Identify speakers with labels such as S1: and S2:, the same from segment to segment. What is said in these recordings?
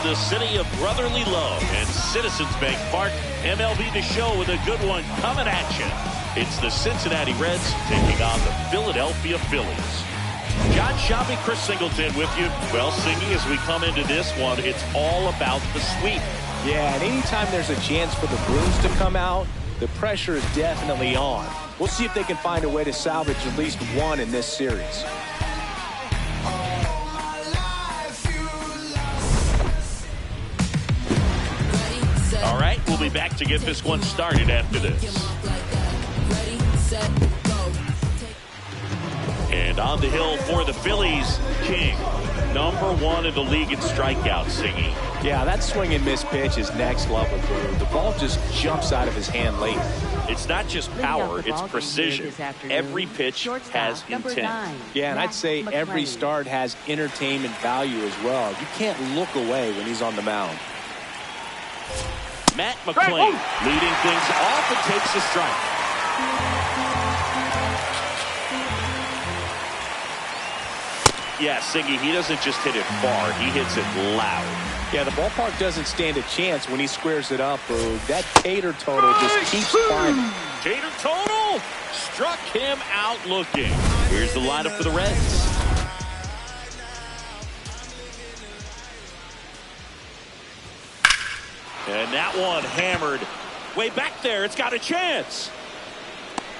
S1: the city of brotherly love and Citizens Bank Park. MLB The Show with a good one coming at you. It's the Cincinnati Reds taking on the Philadelphia Phillies. John Shabby, Chris Singleton with you. Well, Singy, as we come into this one, it's all about the sweep.
S2: Yeah, and anytime there's a chance for the Bruins to come out, the pressure is definitely on. We'll see if they can find a way to salvage at least one in this series.
S1: All right, we'll be back to get this one started after this. And on the hill for the Phillies, King, #1 in the league in strikeouts, Singy.
S2: Yeah, that swing and miss pitch is next level, Drew. The ball just jumps out of his hand late.
S1: It's not just power, it's precision. Every pitch has intent.
S2: Yeah, and I'd say every start has entertainment value as well. You can't look away when he's on the mound.
S1: Matt McClain leading things off and takes a strike. Yeah, Singy, he doesn't just hit it far, he hits it loud.
S2: Yeah, the ballpark doesn't stand a chance when he squares it up. That Tater total just keeps climbing.
S1: Tater total struck him out looking. Here's the lineup for the Reds. And that one hammered way back there. It's got a chance.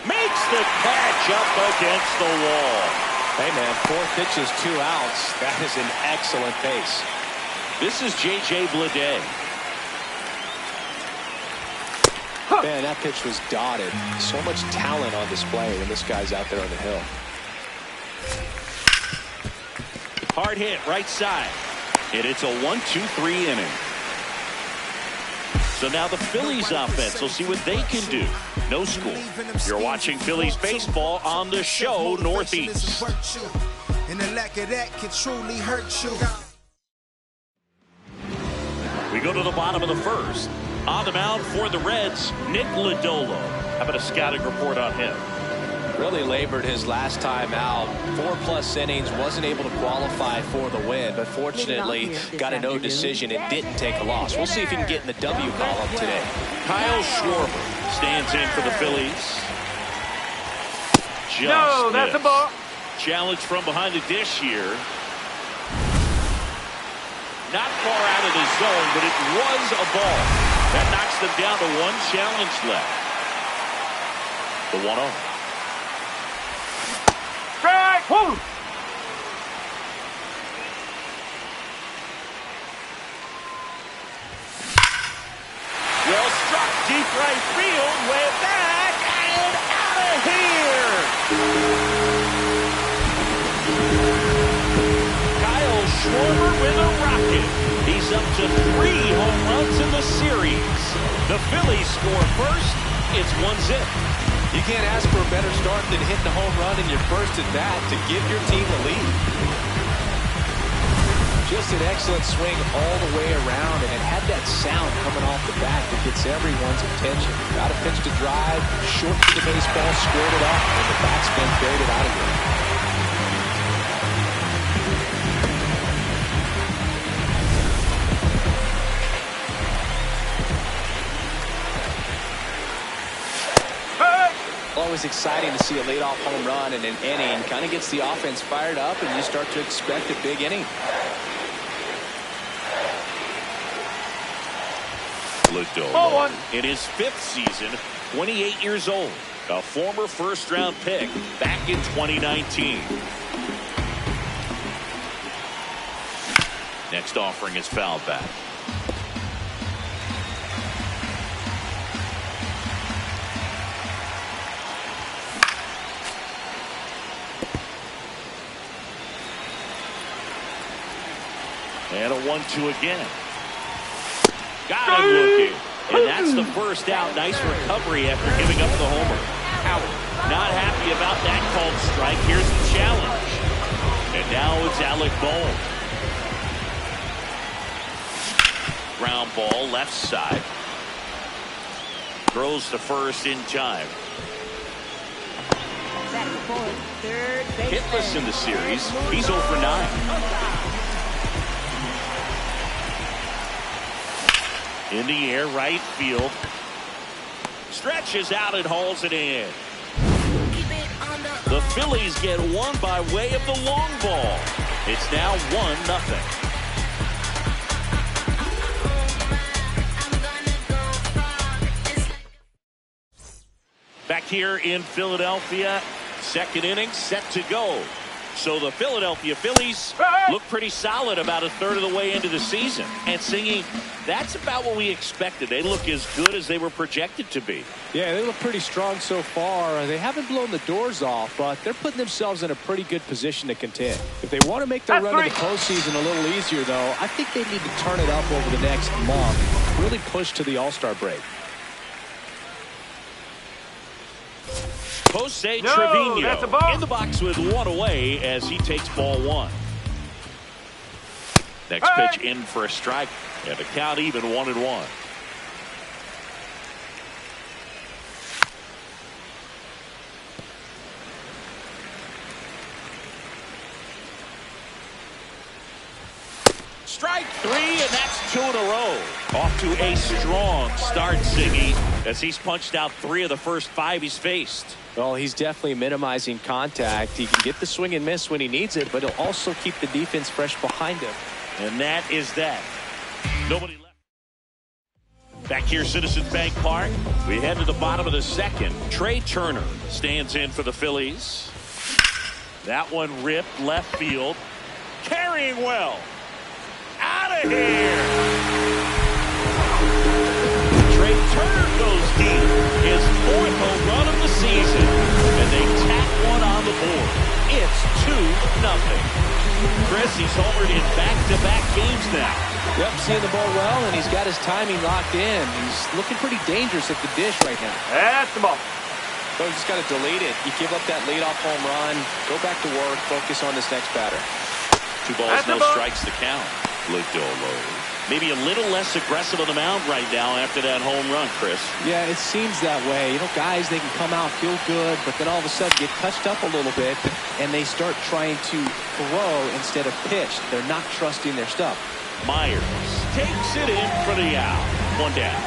S1: Makes the catch up against the wall.
S2: Hey, man, 4 pitches, 2 outs. That is an excellent pace.
S1: This is J.J. Bleday.
S2: Man, that pitch was dotted. So much talent on display when this guy's out there on the hill.
S1: Hard hit right side. And it's a 1-2-3 inning. So now the Phillies offense will see what they can do. No score. You're watching Phillies baseball on the show Northeast.
S3: And the lack of that can truly hurt you.
S1: We go to the bottom of the first. On the mound for the Reds, Nick Lodolo. How about a scouting report on him?
S2: Really labored his last time out. 4+ innings, wasn't able to qualify for the win, but fortunately got a no decision and didn't take a loss. We'll see if he can get in the W column today.
S1: Kyle Schwarber stands in for the Phillies.
S4: No, that's a ball.
S1: Challenge from behind the dish here. Not far out of the zone, but it was a ball. That knocks them down to 1 challenge left. The 1-0.
S4: Strike! Woo!
S1: Well struck deep right field, way back and out of here. Kyle Schwarber with a rocket. He's up to 3 home runs in the series. The Phillies score first. It's 1-0.
S2: You can't ask for a better start than hitting a home run in your first at bat to give your team the lead. Just an excellent swing all the way around, and it had that sound coming off the bat that gets everyone's attention. Got a pitch to drive, short to the baseball, squared it up, and the batsman buried it out of here. Always exciting to see a leadoff home run in an inning. Kind of gets the offense fired up, and you start to expect a big inning.
S1: Lodolo in his 5th season, 28 years old, a former first-round pick back in 2019. Next offering is fouled back. And a 1-2 again. Got him looking. And that's the first out. Nice recovery after giving up the homer. Out. Not happy about that called strike. Here's the challenge. And now it's Alec Bohm. Ground ball left side. Throws to first in time. Hitless in the series. He's 0 for 9. In the air, right field. Stretches out and hauls it in. The Phillies get one by way of the long ball. It's now 1-0. Back here in Philadelphia, second inning set to go. So the Philadelphia Phillies look pretty solid about a third of the way into the season. And singing, that's about what we expected. They look as good as they were projected to be.
S2: Yeah, they look pretty strong so far. They haven't blown the doors off, but they're putting themselves in a pretty good position to contend. If they want to make their run to the postseason a little easier, though, I think they need to turn it up over the next month. Really push to the All-Star break.
S1: Jose Trevino in the box with one away as he takes ball one. Next pitch in for a strike. And the count even 1-1. Strike three, and that's 2 in a row. Off to a strong start, Siggy, as he's punched out 3 of the first 5 he's faced.
S2: Well, he's definitely minimizing contact. He can get the swing and miss when he needs it, but he'll also keep the defense fresh behind him.
S1: And that is that. Nobody left. Back here, Citizens Bank Park. We head to the bottom of the second. Trey Turner stands in for the Phillies. That one ripped left field. Carrying well. Out of here. Trey Turner goes deep. His 4th home run of the season. And they tack one on the board. It's 2-0. Chris, he's homered in back-to-back games now.
S2: Yep, seeing the ball well, and he's got his timing locked in. He's looking pretty dangerous at the dish right now.
S4: That's the ball.
S2: So he's just got to delete it. You give up that leadoff home run, go back to work, focus on this next batter.
S1: 2 balls, no strikes to count. Lodolo. Maybe a little less aggressive on the mound right now after that home run, Chris.
S2: Yeah, it seems that way. You know, guys, they can come out, feel good, but then all of a sudden get touched up a little bit, and they start trying to throw instead of pitch. They're not trusting their stuff.
S1: Myers takes it in for the out. 1 down.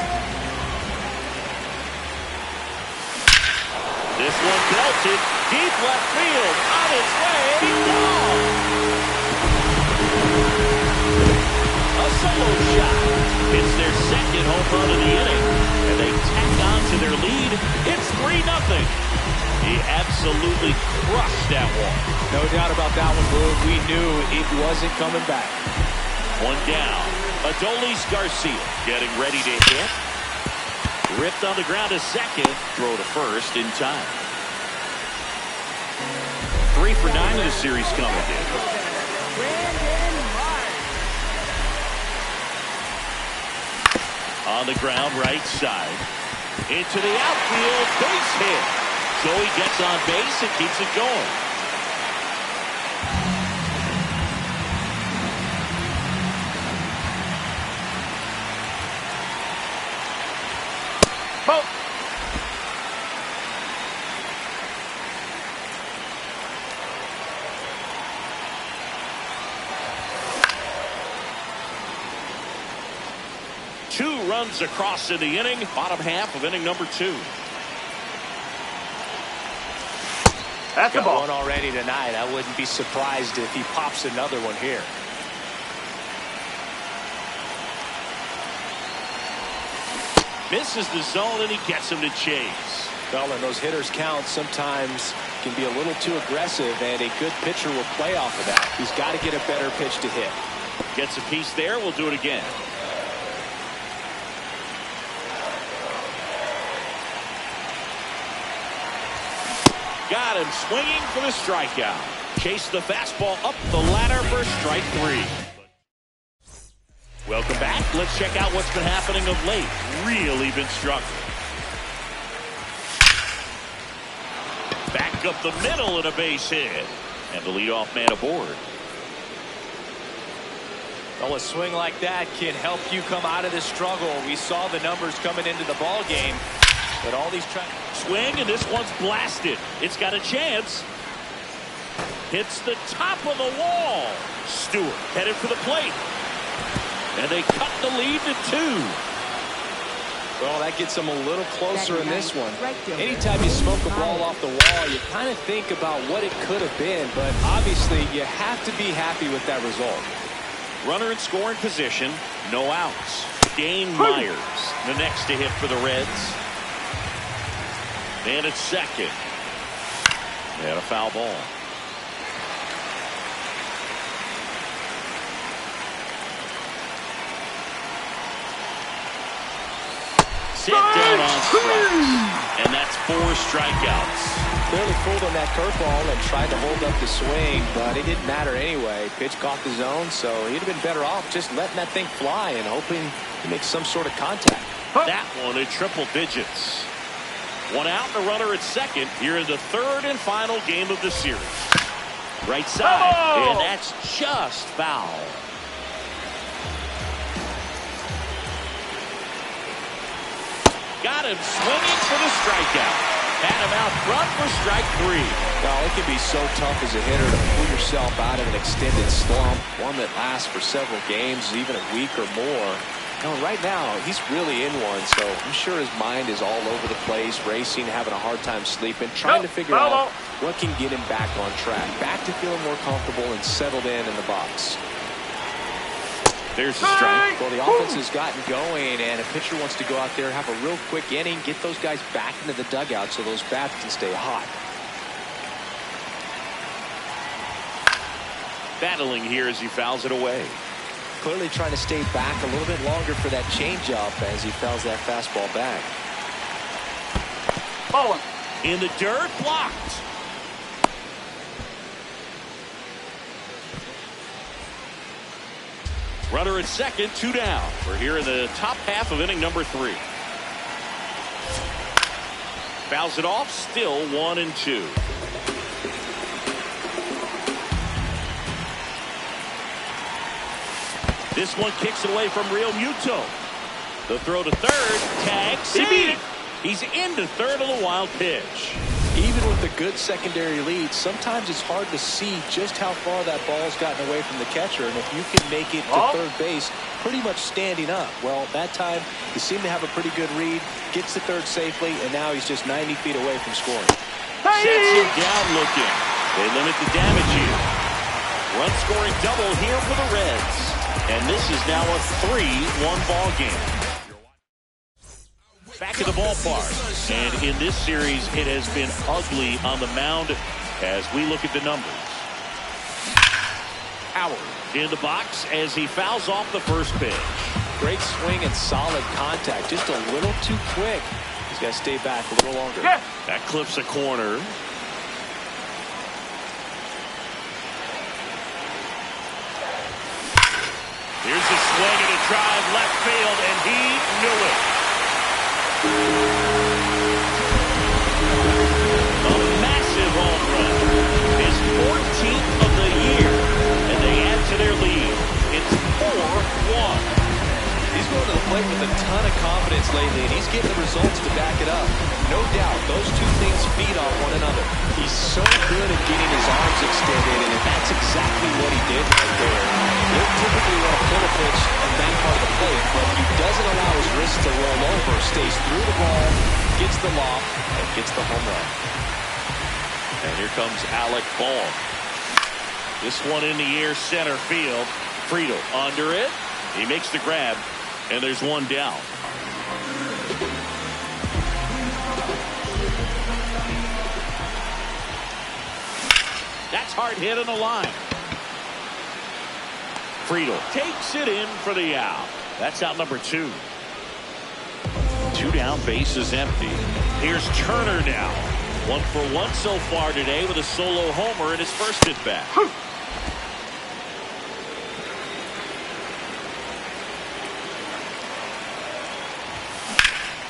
S1: This one belted deep left field. On its way. Gone. A solo shot. It's their second home run of the inning, and they tack on to their lead. It's 3-0. He absolutely crushed that one.
S2: No doubt about that one, Boog. We knew it wasn't coming back.
S1: 1 down. Adolis Garcia getting ready to hit. Ripped on the ground to second. Throw to first in time. 3 for 9 in the series coming in. On the ground, right side. Into the outfield, base hit. Joey gets on base and keeps it going.
S4: Ball.
S1: Two runs across in the inning, bottom half of inning number 2.
S4: That's the ball.
S2: One already tonight. I wouldn't be surprised if he pops another one here.
S1: Misses the zone and he gets him to chase.
S2: Well, and those hitters count sometimes can be a little too aggressive, and a good pitcher will play off of that. He's got to get a better pitch to hit.
S1: Gets a piece there. We'll do it again. Got him swinging for the strikeout. Chase the fastball up the ladder for strike 3. Welcome back. Let's check out what's been happening of late. Really been struggling. Back up the middle and a base hit. And the leadoff man aboard.
S2: Well, a swing like that can help you come out of this struggle. We saw the numbers coming into the ball game, but all these
S1: swing, and this one's blasted. It's got a chance. Hits the top of the wall. Stewart headed for the plate. And they cut the lead to 2.
S2: Well, that gets him a little closer in this one. Anytime you smoke a ball off the wall, you kind of think about what it could have been, but obviously you have to be happy with that result.
S1: Runner in scoring position, no outs. Dane Myers, the next to hit for the Reds. And it's second. And a foul ball. Sit down on strikes. And that's 4 strikeouts.
S2: Clearly fooled on that curveball and tried to hold up the swing, but it didn't matter anyway. Pitch caught the zone, so he'd have been better off just letting that thing fly and hoping to make some sort of contact.
S1: That one in triple digits. 1 out and a runner at second here in the 3rd and final game of the series. Right side, and that's just foul. Got him swinging for the strikeout. Had him out front for strike 3.
S2: Well, it can be so tough as a hitter to pull yourself out of an extended slump, one that lasts for several games, even a week or more. You know, right now, he's really in one, so I'm sure his mind is all over the place, racing, having a hard time sleeping, trying to figure out what can get him back on track, back to feeling more comfortable and settled in the box.
S1: There's the strike.
S2: Well, the offense has gotten going, and a pitcher wants to go out there, have a real quick inning, get those guys back into the dugout so those bats can stay hot.
S1: Battling here as he fouls it away.
S2: Clearly trying to stay back a little bit longer for that changeup as he fouls that fastball back.
S4: Bowling.
S1: In the dirt, blocked. Runner at second, 2 down. We're here in the top half of inning number 3. Fouls it off, still 1-2. This one kicks it away from Real Muto. The throw to third, tag, see. He's into third on the wild pitch.
S2: Even with a good secondary lead, sometimes it's hard to see just how far that ball's gotten away from the catcher, and if you can make it to third base pretty much standing up. Well, that time he seemed to have a pretty good read, gets to third safely, and now he's just 90 feet away from scoring.
S1: Sets him down looking. They limit the damage here. Run scoring double here for the Reds. And this is now a 3-1 ball game. Back at the ballpark. And in this series, it has been ugly on the mound as we look at the numbers. Howard in the box as he fouls off the first pitch.
S2: Great swing and solid contact. Just a little too quick. He's got to stay back a little longer.
S1: That clips a corner. Here's a swing and a drive left field, and he knew it. A massive home run. His 14th of the year, and they add to their lead. It's 4-1.
S2: He's going to the plate with a ton of confidence lately, and he's getting the results to back it up. No doubt, those two things feed off one another. He's so good at getting his arms extended, and that's exactly what he did right there. He'll typically want to pull a pitch on that part of the plate, but he doesn't allow his wrists to roll over, stays through the ball, gets the loft, and gets the home run.
S1: And here comes Alec Bohm. This one in the air, center field. Friedel under it. He makes the grab, and there's one down. That's hard hit on the line. Friedel takes it in for the out. That's out number 2. 2 down, base is empty. Here's Turner now. 1 for 1 so far today with a solo homer in his first at bat.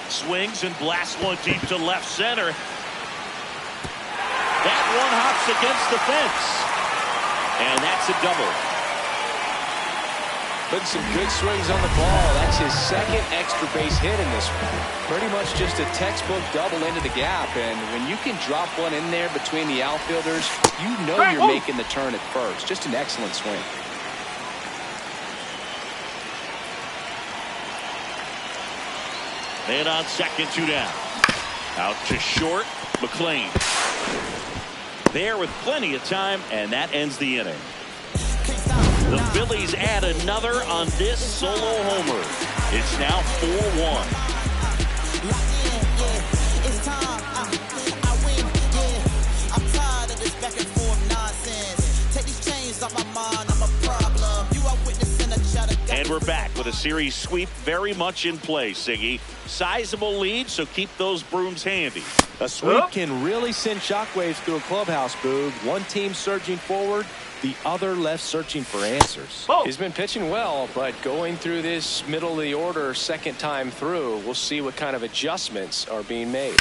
S1: Swings and blasts one deep to left center. That one hops against the fence. And that's a double.
S2: Putting some good swings on the ball. That's his second extra base hit in this one. Pretty much just a textbook double into the gap. And when you can drop one in there between the outfielders, you know you're making the turn at first. Just an excellent swing.
S1: And on second, 2 down. Out to short, McLean. There with plenty of time, and that ends the inning. The Phillies add another on this solo homer. It's now 4-1. And we're back with a series sweep very much in play, Siggy. Sizable lead, so keep those brooms handy.
S2: A sweep can really send shockwaves through a clubhouse, Boog. One team surging forward, the other left searching for answers.
S5: He's been pitching well, but going through this middle of the order second time through, we'll see what kind of adjustments are being made.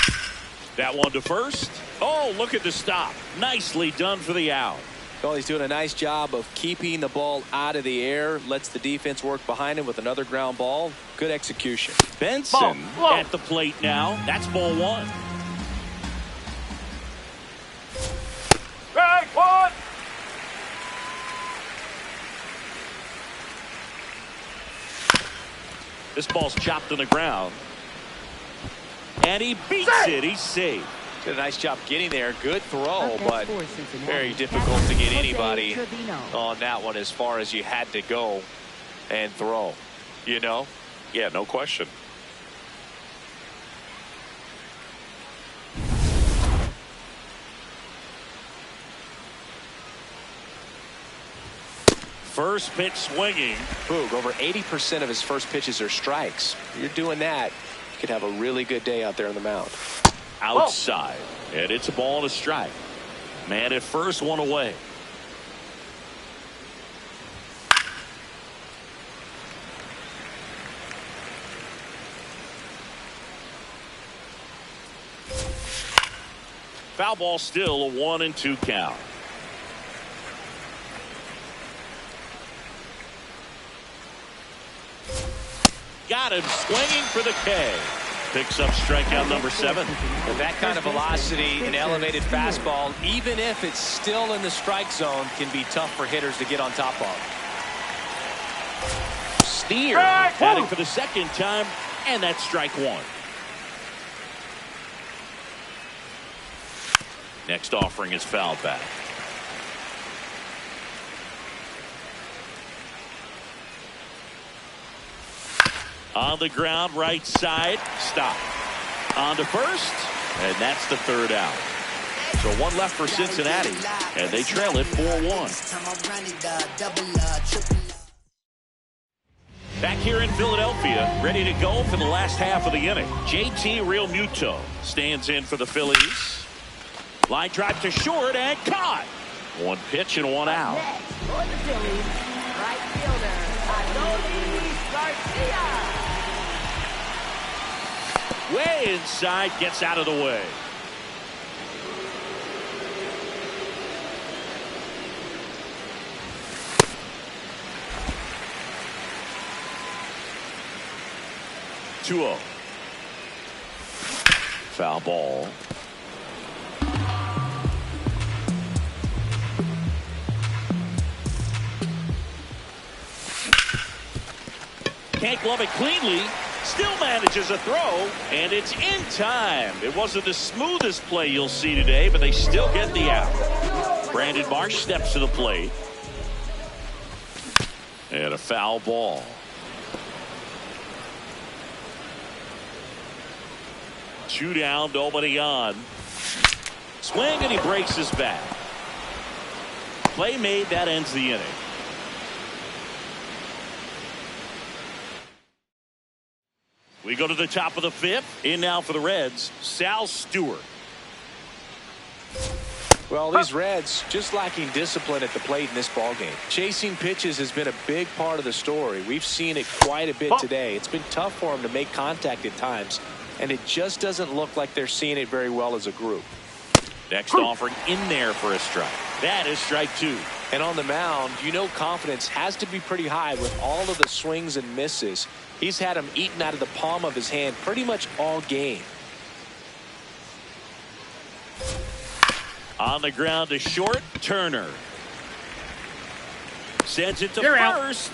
S1: That one to first. Oh, look at the stop. Nicely done for the out.
S2: Well, he's doing a nice job of keeping the ball out of the air, lets the defense work behind him with another ground ball. Good execution.
S1: Benson at the plate now. That's ball 1.
S4: Strike 1.
S1: This ball's chopped on the ground. And he beats it. He's safe.
S5: Did a nice job getting there. Good throw, but very difficult to get anybody on that one as far as you had to go and throw. You know?
S1: Yeah, no question. First pitch swinging.
S2: Boog, over 80% of his first pitches are strikes. You're doing that, you could have a really good day out there on the mound.
S1: Outside. And it's a ball and a strike. Man at first, one away. Foul ball, still a 1-2 count. Got him swinging for the K. Picks up strikeout number 7.
S5: With that kind of velocity, an elevated fastball, even if it's still in the strike zone, can be tough for hitters to get on top of.
S1: Steer batting for the second time, and that's strike 1. Next offering is fouled back. On the ground, right side, stop. On to first, and that's the third out. So one left for Cincinnati, and they trail it 4-1. Back here in Philadelphia, ready to go for the last half of the inning. JT Realmuto stands in for the Phillies. Line drive to short and caught. One pitch and one out.
S6: For the Phillies, right fielder, Adolis Garcia.
S1: Way inside, gets out of the way. Two-0. Foul ball. Can't glove it cleanly. Still manages a throw, and it's in time. It wasn't the smoothest play you'll see today, but they still get the out. Brandon Marsh steps to the plate. And a foul ball. Two down, nobody on. Swing, and he breaks his back. Play made, that ends the inning. We go to the top of the fifth. In now for the Reds, Sal Stewart.
S2: Well, these Reds just lacking discipline at the plate in this ballgame. Chasing pitches has been a big part of the story. We've seen it quite a bit today. It's been tough for them to make contact at times, and it just doesn't look like they're seeing it very well as a group.
S1: Next offering in there for a strike. That is strike 2.
S2: And on the mound, you know confidence has to be pretty high with all of the swings and misses. He's had them eaten out of the palm of his hand pretty much all game.
S1: On the ground to short, Turner. Sends it to
S4: You're
S1: first.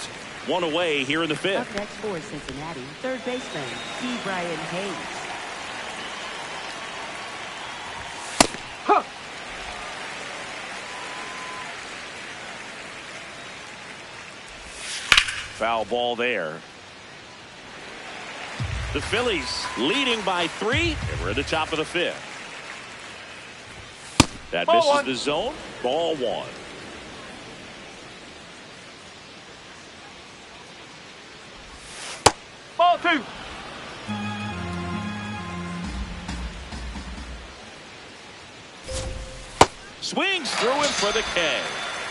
S1: One away here in the
S6: Up
S1: fifth.
S6: next for Cincinnati, third baseman, D. Brian Hayes.
S1: Foul ball there. The Phillies leading by 3, and we're at the top of the fifth. That
S4: Ball
S1: misses
S4: one.
S1: the zone. Ball 1.
S4: Ball 2.
S1: Swings through him for the K.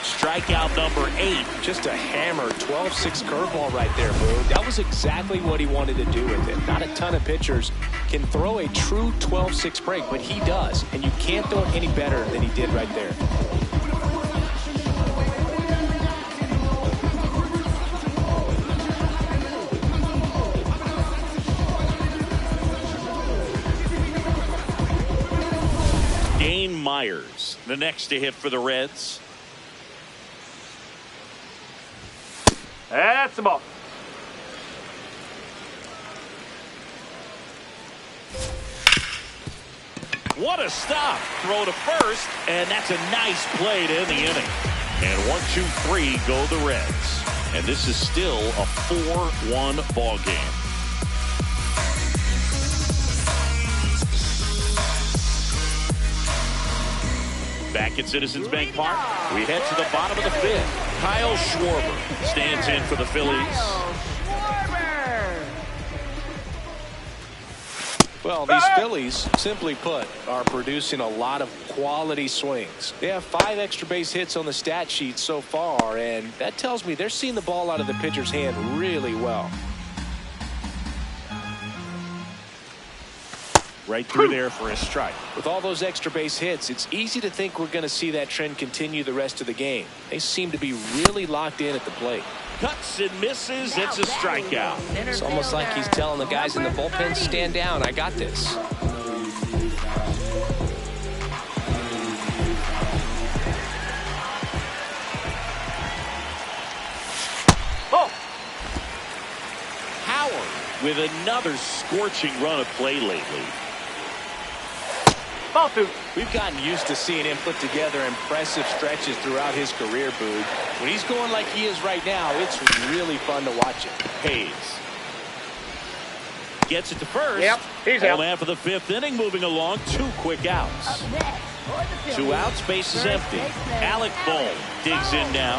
S1: Strikeout number 8.
S2: Just a hammer 12-6 curveball right there, Boog. That was exactly what he wanted to do with it. Not a ton of pitchers can throw a true 12-6 break, but he does, and you can't throw it any better than he did right there.
S1: Dane Myers, the next to hit for the Reds.
S4: That's the ball.
S1: What a stop. Throw to first, and that's a nice play to end the inning. And 1-2-3 go the Reds. And this is still a 4-1 ball game. Back at Citizens Bank Park, we head to the bottom of the fifth. Kyle Schwarber stands in for the Phillies.
S2: Well, these Phillies, simply put, are producing a lot of quality swings. They have 5 extra base hits on the stat sheet so far, and that tells me they're seeing the ball out of the pitcher's hand really well.
S1: Right through there for a strike.
S2: With all those extra base hits, it's easy to think we're going to see that trend continue the rest of the game. They seem to be really locked in at the plate.
S1: Cuts and misses. It's a strikeout.
S2: It's almost like he's telling the guys in the bullpen, stand down, I got this.
S4: Ball.
S1: Howard with another scorching run of play lately.
S4: Ball 2.
S2: We've gotten used to seeing him put together impressive stretches throughout his career, Boog. When he's going like he is right now, it's really fun to watch it.
S1: Hayes gets it to first.
S4: Yep, he's
S1: Old
S4: out.
S1: man for the fifth inning, moving along. 2 quick outs. 2 outs, base is empty. Alec Bohm digs in now.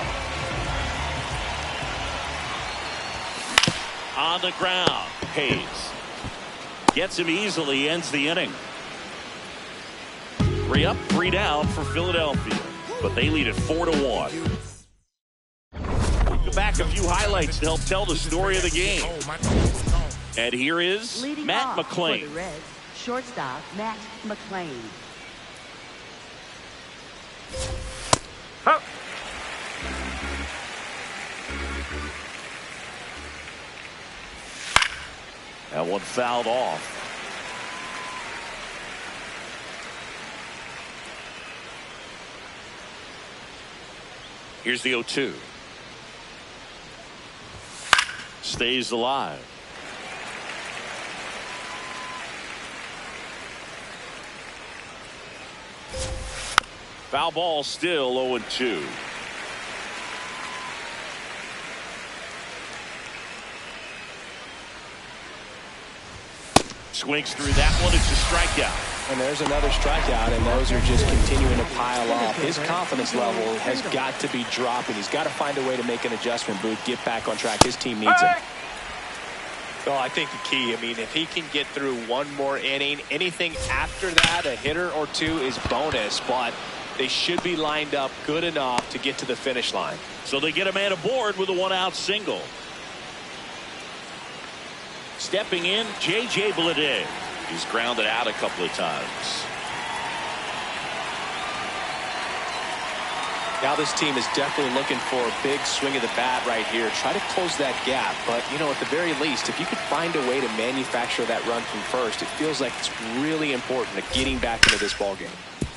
S1: On the ground, Hayes gets him easily, ends the inning. 3 up, 3 down for Philadelphia, but they lead it 4-1. We'll go back a few highlights to help tell the story of the game. And here is
S6: Leading
S1: Matt
S6: off
S1: McClain.
S6: for the Reds, shortstop Matt McClain.
S4: Huh.
S1: That one fouled off. Here's the 0-2. Stays alive. Foul ball, still 0-2. Swings through that one. It's a strikeout.
S2: And there's another strikeout, and those are just continuing to pile up. His confidence level has got to be dropping. He's got to find a way to make an adjustment, Booth, get back on track. His team needs him.
S5: Well, I think the key, if he can get through one more inning, anything after that, a hitter or two is bonus, but they should be lined up good enough to get to the finish line.
S1: So they get a man aboard with a 1-out single. Stepping in, J.J. Bleday. He's grounded out a couple of times.
S2: Now this team is definitely looking for a big swing of the bat right here. Try to close that gap. But, at the very least, if you could find a way to manufacture that run from first, it feels like it's really important to getting back into this ballgame.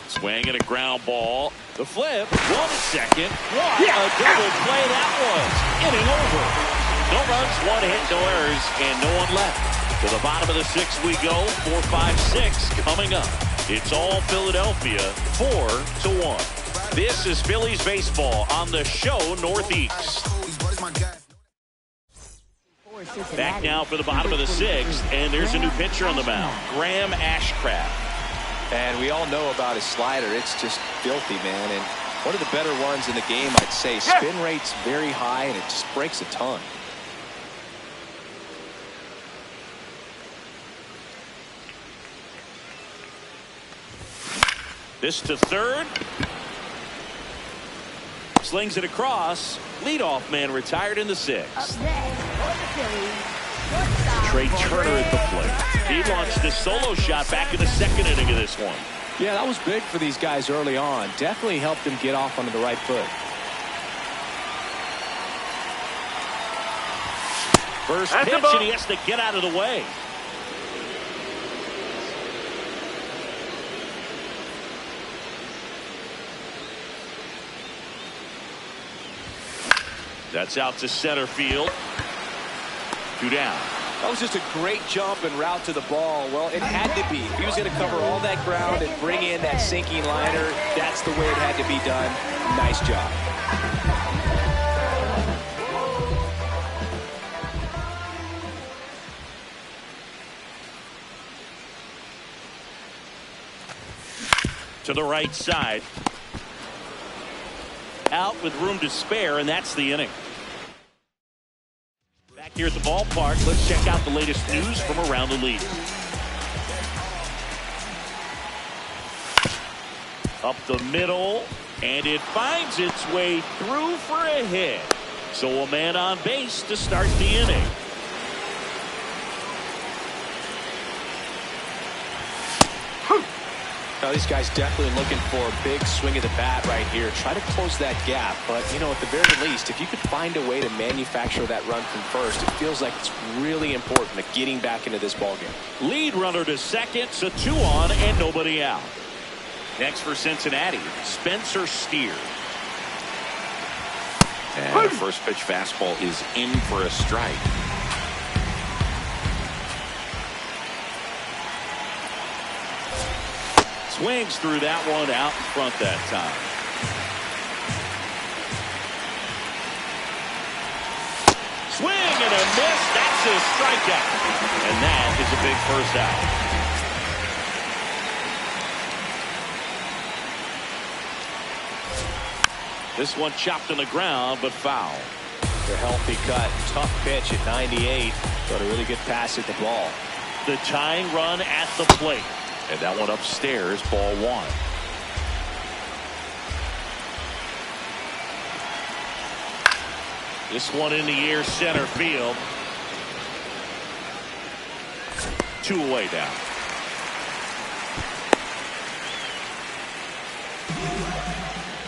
S1: Swing and a ground ball. The flip. 1 second. What a double play that was. Inning over. No runs, 1 hit, no errors, and no one left. To the bottom of the 6th we go. 4, 5, 6 coming up. It's all Philadelphia, 4-1. This is Phillies baseball on the show Northeast. Back now for the bottom of the 6th, and there's a new pitcher on the mound, Graham Ashcraft.
S2: And we all know about his slider. It's just filthy, man. And one of the better ones in the game, I'd say. Spin rate's very high, and it just breaks a ton.
S1: This to third. Slings it across. Leadoff man retired in the 6th. Trey Turner at the plate. He launched his solo shot back in the 2nd inning of this one.
S2: Yeah, that was big for these guys early on. Definitely helped them get off onto the right foot.
S1: First pitch, and he has to get out of the way. That's out to center field. 2 down.
S2: That was just a great jump and route to the ball. Well, it had to be. He was going to cover all that ground and bring in that sinking liner. That's the way it had to be done. Nice job.
S1: To the right side. Out with room to spare, and that's the inning. Back here at the ballpark, let's check out the latest news from around the league. Up the middle, and it finds its way through for a hit. So a man on base to start the inning.
S2: Now, these guys definitely looking for a big swing of the bat right here. Try to close that gap. But, you know, at the very least, if you could find a way to manufacture that run from first, it feels like it's really important to getting back into this ballgame.
S1: Lead runner to second, so 2 on and nobody out. Next for Cincinnati, Spencer Steer.
S7: And the first pitch fastball is in for a strike.
S1: Swings through that one out in front that time. Swing and a miss. That's a strikeout. And that is a big first out. This one chopped on the ground, but foul.
S2: A healthy cut. Tough pitch at 98. But a really good pass at the ball.
S1: The tying run at the plate.
S7: And that one upstairs, ball 1.
S1: This one in the air, center field. 2 away now.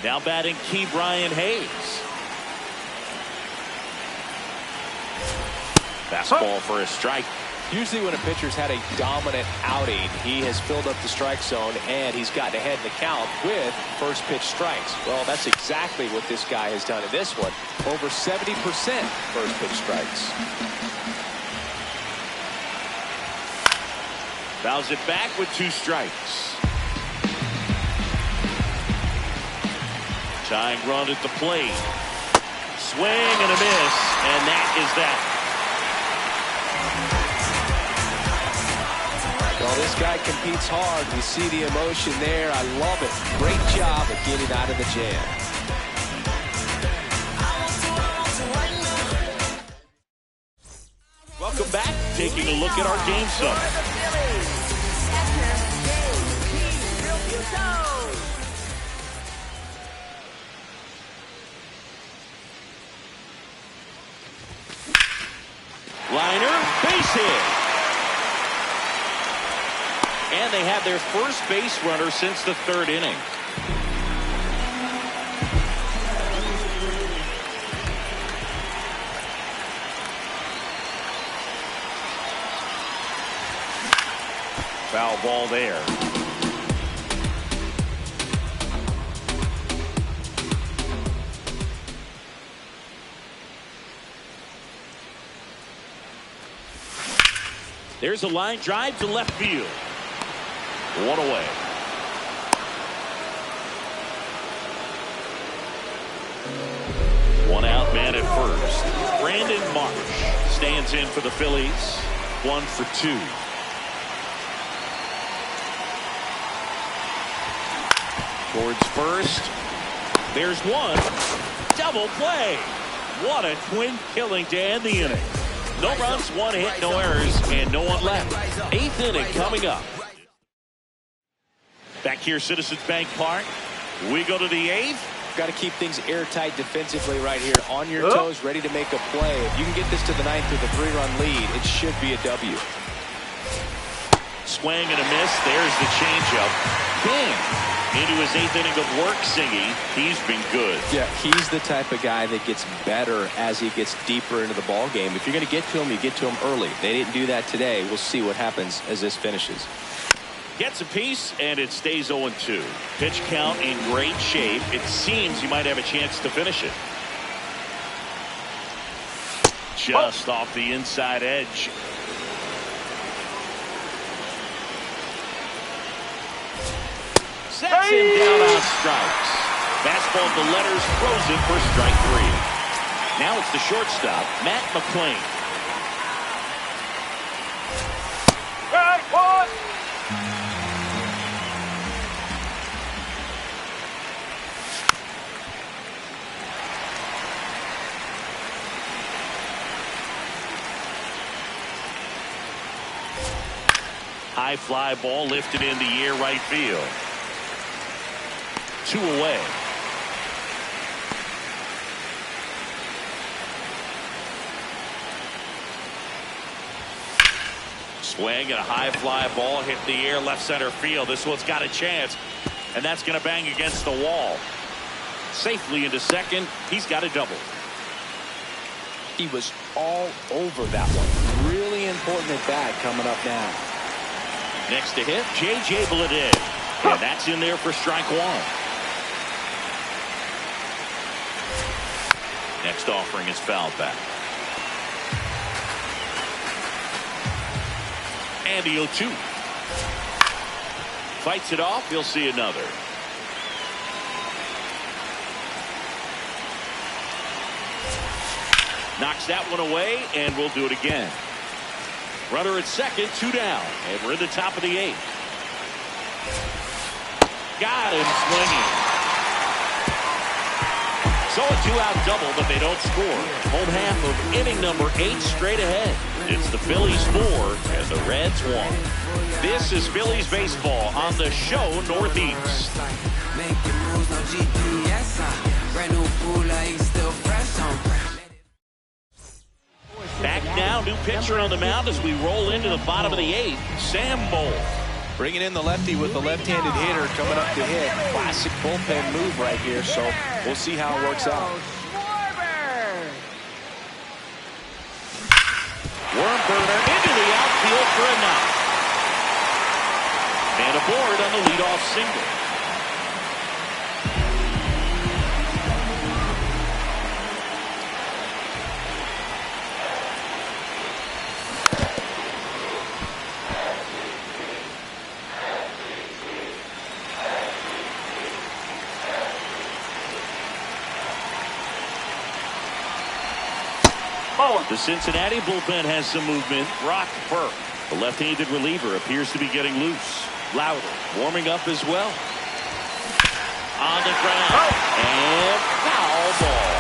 S1: Now batting Key Brian Hayes.
S7: Fastball for a strike.
S2: Usually when a pitcher's had a dominant outing, he has filled up the strike zone and he's gotten ahead in the count with first pitch strikes. Well, that's exactly what this guy has done in this one. Over 70% first pitch strikes.
S1: Fouls it back with 2 strikes. Tying run at the plate. Swing and a miss, and that is that.
S2: Well, this guy competes hard. You see the emotion there. I love it. Great job of getting out of the jam.
S1: Welcome back. Taking a look at our game summary. Liner, base hit. And they have their first base runner since the 3rd inning. Foul ball there. There's a line drive to left field. One away. One out, man at first. Brandon Marsh stands in for the Phillies. 1 for 2. Towards first. There's one. Double play. What a twin killing to end the inning. No runs, 1 hit, no errors, and no one left. 8th inning coming up. Back here, Citizens Bank Park. We go to the 8th.
S2: Got to keep things airtight defensively right here. On your toes, ready to make a play. If you can get this to the 9th with a 3-run lead, it should be a W.
S1: Swing and a miss. There's the changeup. King into his 8th inning of work singing. He's been good.
S2: Yeah, he's the type of guy that gets better as he gets deeper into the ball game. If you're going to get to him, you get to him early. They didn't do that today. We'll see what happens as this finishes.
S1: Gets a piece, and it stays 0-2. Pitch count in great shape. It seems he might have a chance to finish it. Just off the inside edge. Sets him down on strikes. Fastball to letters, throws it for strike 3. Now it's the shortstop, Matt McClain. High fly ball lifted in the air, right field. 2 away. Swing and a high fly ball hit the air, left center field. This one's got a chance, and that's going to bang against the wall. Safely into second. He's got a double.
S2: He was all over that one. Really important at bat coming up now.
S1: Next to hit, J.J. Bleday. And that's in there for strike 1. Next offering is fouled back. And the 0-2. Fights it off. He'll see another. Knocks that one away, and we'll do it again. Runner at second, 2 down, and we're in the top of the 8th. Got him swinging. So a 2-out double, but they don't score. Home half of inning number 8 straight ahead. It's the Phillies 4 and the Reds 1. This is Phillies baseball on the Show Northeast. Back now, new pitcher on the mound as we roll into the bottom of the 8th. Sam Moll.
S2: Bringing in the lefty with the left-handed hitter coming up to hit. Classic bullpen move right here, so we'll see how it works out.
S1: Worm burner into the outfield for a knock. And aboard on the leadoff single. The Cincinnati bullpen has some movement. Brock Burke, the left-handed reliever, appears to be getting loose. Louder warming up as well. On the ground. And foul ball.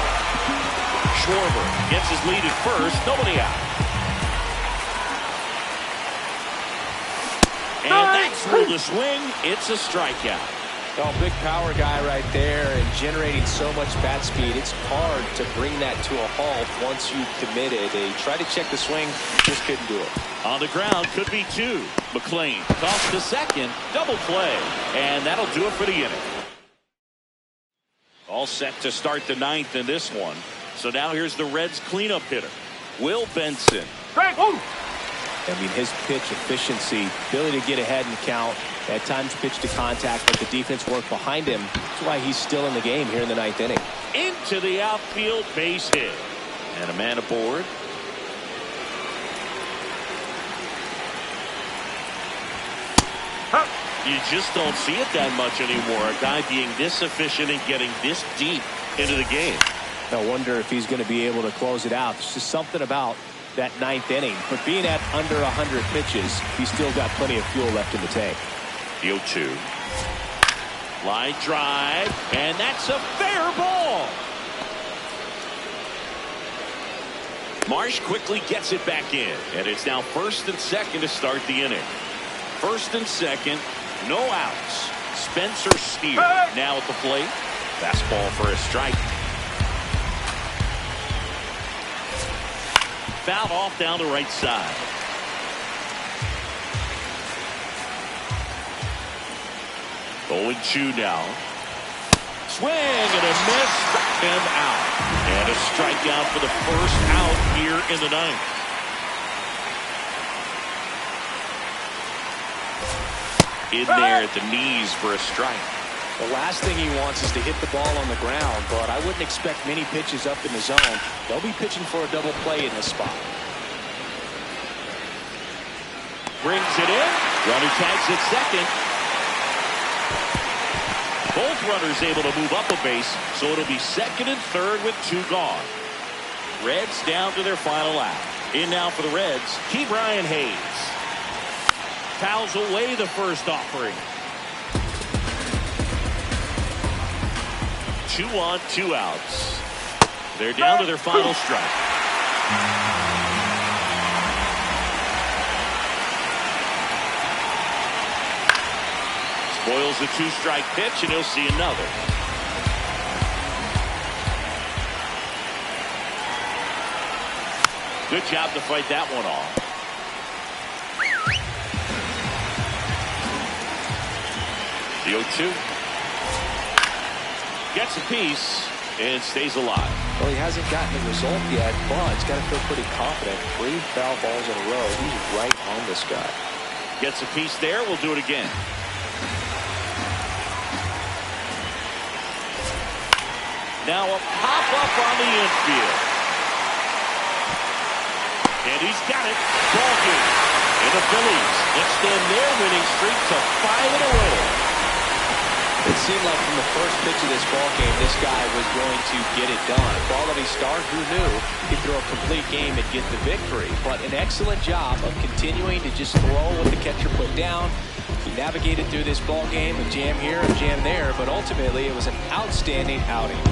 S1: Schwarber gets his lead at first. Nobody out. And that's through the swing. It's a strikeout.
S2: Oh, big power guy right there and generating so much bat speed. It's hard to bring that to a halt once you've committed. They tried to check the swing, just couldn't do it.
S1: On the ground, could be 2. McClain tossed to second, double play, and that'll do it for the inning. All set to start the 9th in this one. So now here's the Reds cleanup hitter, Will Benson.
S2: I mean, his pitch efficiency, ability to get ahead and count, at times pitch to contact, but the defense worked behind him. That's why he's still in the game here in the 9th inning.
S1: Into the outfield, base hit. And a man aboard. You just don't see it that much anymore. A guy being this efficient and getting this deep into the game.
S2: I wonder if he's going to be able to close it out. There's just something about that 9th inning. But being at under 100 pitches, he's still got plenty of fuel left in the tank.
S1: The 0-2. Line drive, and that's a fair ball. Marsh quickly gets it back in, and it's now 1st and 2nd to start the inning. 1st and 2nd, no outs. Spencer Steer now at the plate. Fastball for a strike. Fouled off down the right side. Oh, 2 now. Swing and a miss. Struck him out. And a strikeout for the first out here in the 9th. In there at the knees for a strike.
S2: The last thing he wants is to hit the ball on the ground, but I wouldn't expect many pitches up in the zone. They'll be pitching for a double play in this spot.
S1: Brings it in. Runner tags at second. Both runners able to move up a base, so it'll be 2nd and 3rd with 2 gone. Reds down to their final out. In now for the Reds, Brian Hayes. Fouls away the first offering. 2 on, 2 outs. They're down to their final strike. Spoils the 2-strike pitch, and he'll see another. Good job to fight that one off. The 0-2. Gets a piece and stays alive.
S2: Well, he hasn't gotten the result yet, but he's got to feel pretty confident. 3 foul balls in a row. He's right on this guy.
S1: Gets a piece there. We'll do it again. Now a pop-up on the infield. And he's got it. Ball game. And the Phillies extend their winning streak to 5 in a row.
S2: It seemed like from the first pitch of this ball game, this guy was going to get it done. Quality start, who knew he could throw a complete game and get the victory. But an excellent job of continuing to just throw what the catcher put down. He navigated through this ball game, a jam here, a jam there, but ultimately it was an outstanding outing.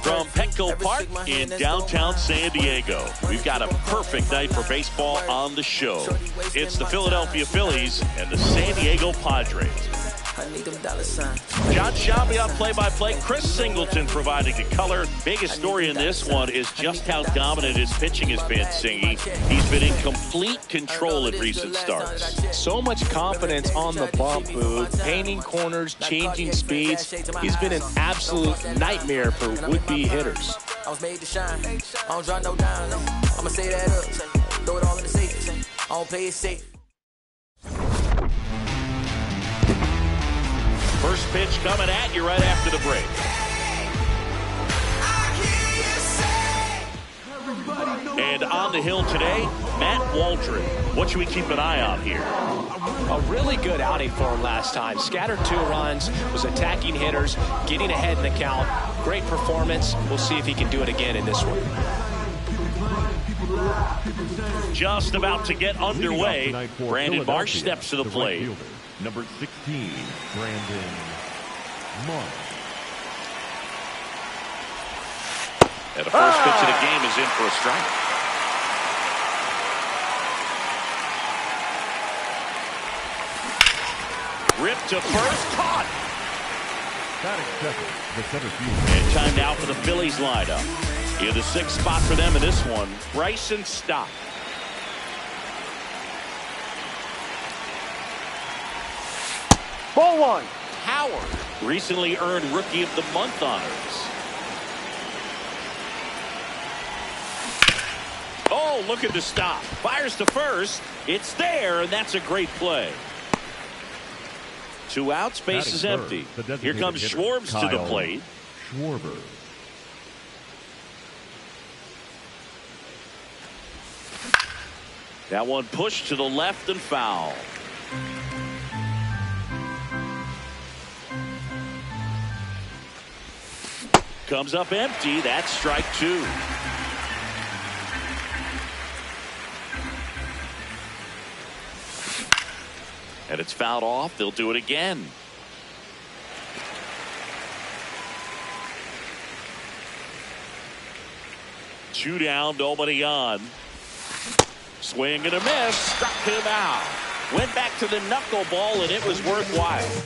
S1: From Petco Park in downtown San Diego, we've got a perfect night for baseball on the show. It's the Philadelphia Phillies and the San Diego Padres.
S8: I need them dollar signs.
S1: John Shelby on play-by-play. Chris Singleton providing the color. Biggest story in this one is just how dominant his pitching has been, Singy. He's been in complete control in recent starts.
S5: So much confidence on the bump, Boog. Painting corners, changing speeds. He's been an absolute nightmare for would-be hitters.
S8: I was made to shine. I don't drop no dime. I'ma say that up. Throw it all in the safe. I don't play it safe.
S1: First pitch coming at you right after the break. And on the hill today, Matt Waldron. What should we keep an eye on here?
S5: A really good outing for him last time. Scattered 2 runs, was attacking hitters, getting ahead in the count. Great performance. We'll see if he can do it again in this one.
S1: Just about to get underway. Brandon Marsh steps to the plate.
S9: Number 16, Brandon Marsh.
S1: And the first pitch of the game is in for a strike. Ripped to first, caught.
S9: Batting second, the center fielder.
S1: And time now for the Phillies lineup. In the 6th spot for them in this one, Bryson Stott.
S4: Ball 1.
S1: Howard recently earned Rookie of the Month honors. Oh, look at the stop. Fires to first. It's there, and that's a great play. 2 outs, base is empty. Here comes Schwartz to the plate.
S9: Schwarber.
S1: That one pushed to the left and foul. Comes up empty. That's strike 2. And it's fouled off. They'll do it again. Two down, nobody on. Swing and a miss. Struck him out. Went back to the knuckleball, and it was worthwhile.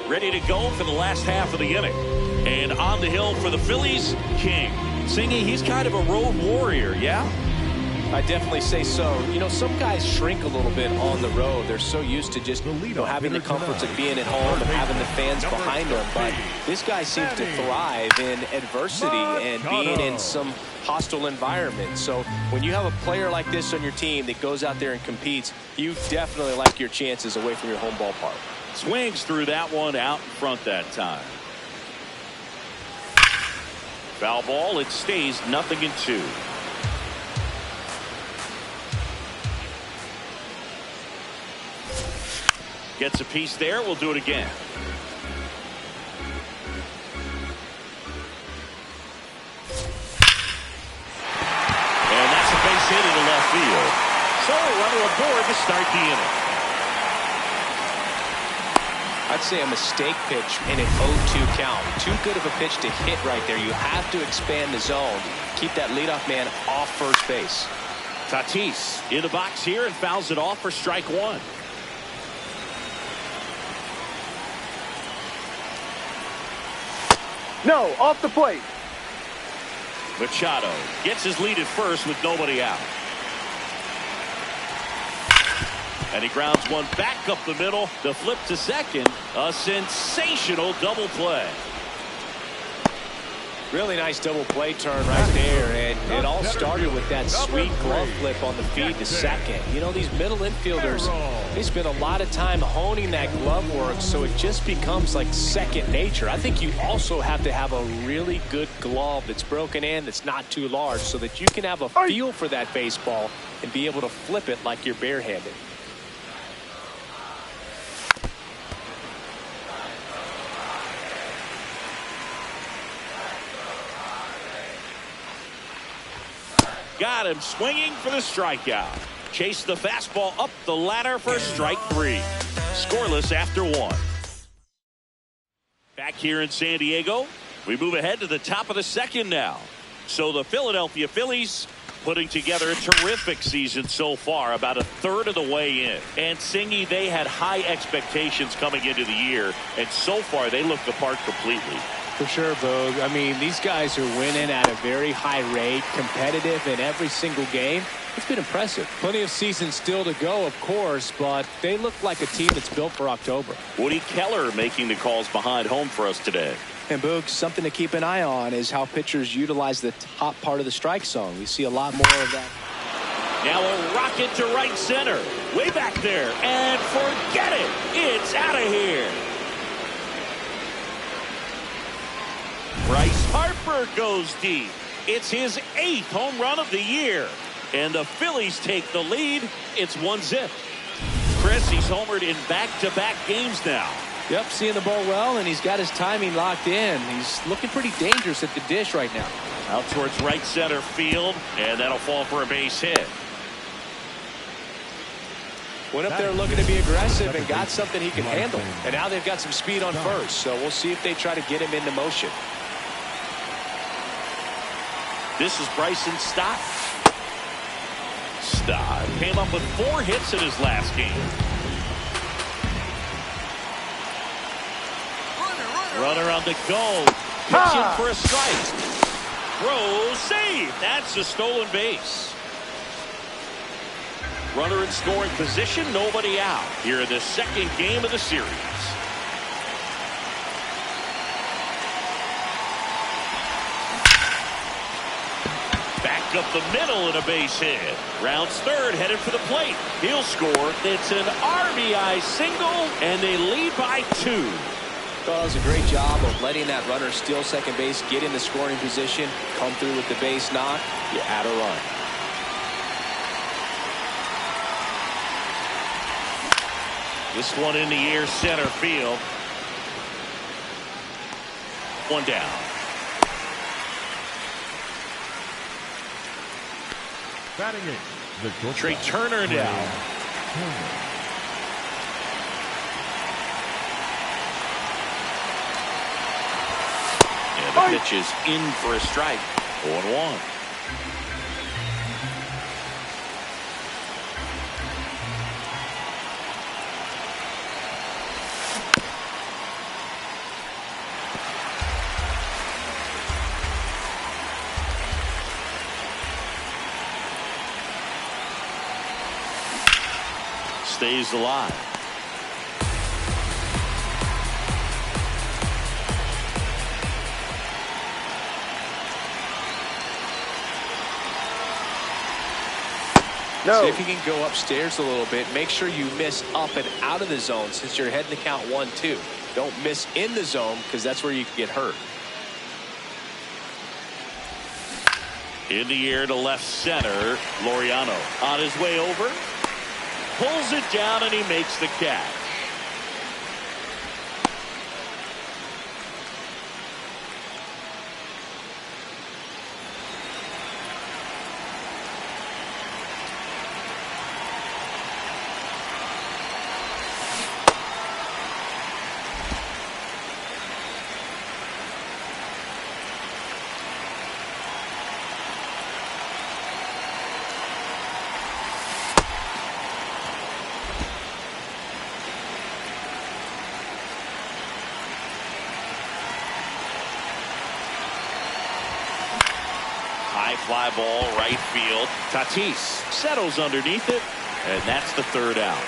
S1: Ready to go for the last half of the inning. And on the hill for the Phillies, King. Singy, he's kind of a road warrior, yeah?
S5: I definitely say so. You know, some guys shrink a little bit on the road. They're so used to just having the comforts of being at home and having the fans behind them. But this guy seems to thrive in adversity and being in some hostile environment. So when you have a player like this on your team that goes out there and competes, you definitely like your chances away from your home ballpark.
S1: Swings through that one out in front that time. Foul ball. It stays 0-2. Gets a piece there. We'll do it again. And that's a base hit into left field. So a runner aboard to start the inning.
S5: I'd say a mistake pitch in an 0-2 count. Too good of a pitch to hit right there. You have to expand the zone. Keep that leadoff man off first base.
S1: Tatis in the box here and fouls it off for strike 1.
S4: No, off the plate.
S1: Machado gets his lead at first with nobody out. And he grounds one back up the middle. The flip to second. A sensational double play.
S5: Really nice double play turn right there, and it all started with that sweet glove flip on the feed to second. You know, these middle infielders, they spend a lot of time honing that glove work, so it just becomes like second nature. I think you also have to have a really good glove that's broken in, that's not too large, so that you can have a feel for that baseball and be able to flip it like you're barehanded.
S1: Got him swinging for the strikeout. Chased the fastball up the ladder for strike 3. Scoreless after 1. Back here in San Diego, we move ahead to the top of the second now. So the Philadelphia Phillies Putting together a terrific season so far, about a third of the way in. And Singy, they had high expectations coming into the year, and so far they look the part completely.
S5: For sure, Boog. I mean, these guys are winning at a very high rate, competitive in every single game. It's been impressive. Plenty of season still to go, of course, but they look like a team that's built for October.
S1: Woody Keller making the calls behind home for us today.
S2: And Boog, something to keep an eye on is how pitchers utilize the top part of the strike zone. We see a lot more of that.
S1: Now a rocket to right center. Way back there. And forget it. It's out of here. Bryce Harper goes deep. It's his 8th home run of the year. And the Phillies take the lead. It's 1-0. Chris, he's homered in back-to-back games now.
S2: Yep, seeing the ball well, and he's got his timing locked in. He's looking pretty dangerous at the dish right now.
S1: Out towards right center field, and that'll fall for a base hit.
S2: Went up there looking to be aggressive and got something he can handle. And now they've got some speed on first, so we'll see if they try to get him into motion.
S1: This is Bryson Stott. Stott came up with 4 hits in his last game. Runner on the go. Pitching for a strike. Throw, save. That's a stolen base. Runner in scoring position, nobody out. Here in the second game of the series. Back up the middle and a base hit. Rounds third, headed for the plate. He'll score. It's an RBI single, and they lead by 2.
S2: Thought it was a great job of letting that runner steal second base, get in the scoring position, come through with the base knock. You add a run.
S1: This one in the air, center field. One down.
S9: Batting it.
S1: Trey Turner down. And the pitch is in for a strike. 0-1. Stays alive.
S2: No. See if you can go upstairs a little bit. Make sure you miss up and out of the zone since you're heading to count 1-2. Don't miss in the zone because that's where you can get hurt.
S1: In the air to left center. Laureano on his way over. Pulls it down and he makes the catch. Fly ball right field. Tatis settles underneath it, and that's the third out.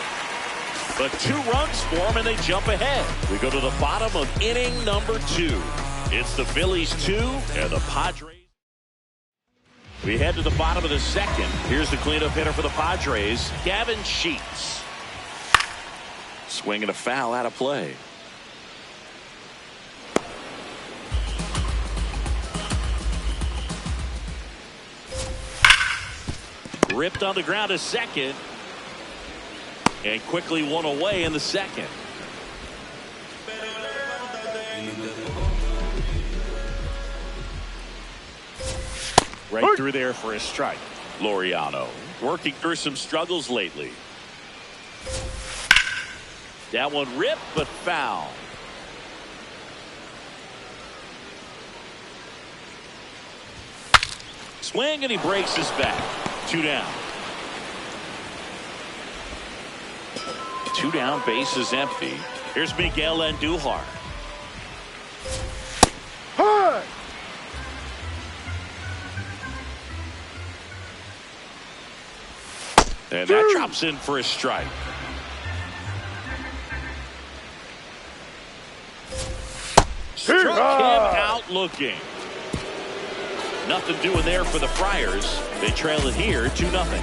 S1: But 2 runs for them, and they jump ahead. We go to the bottom of inning number 2. It's the Phillies 2 and the Padres. We head to the bottom of the second. Here's the cleanup hitter for the Padres, Gavin Sheets. Swinging a foul out of play. Ripped on the ground to second. And quickly one away in the second. Right through there for a strike. Laureano working through some struggles lately. That one ripped but foul. Swing, and he breaks his back. 2 down. 2 down, base is empty. Here's Miguel Andujar. And that drops in for a strike. Struck him out looking. Nothing doing there for the Friars. They trail it here 2-0.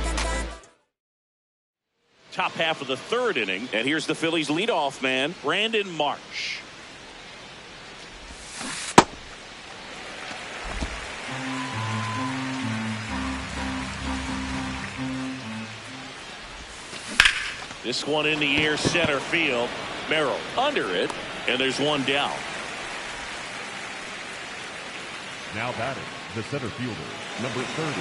S1: Top half of the 3rd inning, and here's the Phillies leadoff man, Brandon Marsh. This one in the air, center field. Merrill under it, and there's 1 down.
S9: Now batting, the center fielder, number 30.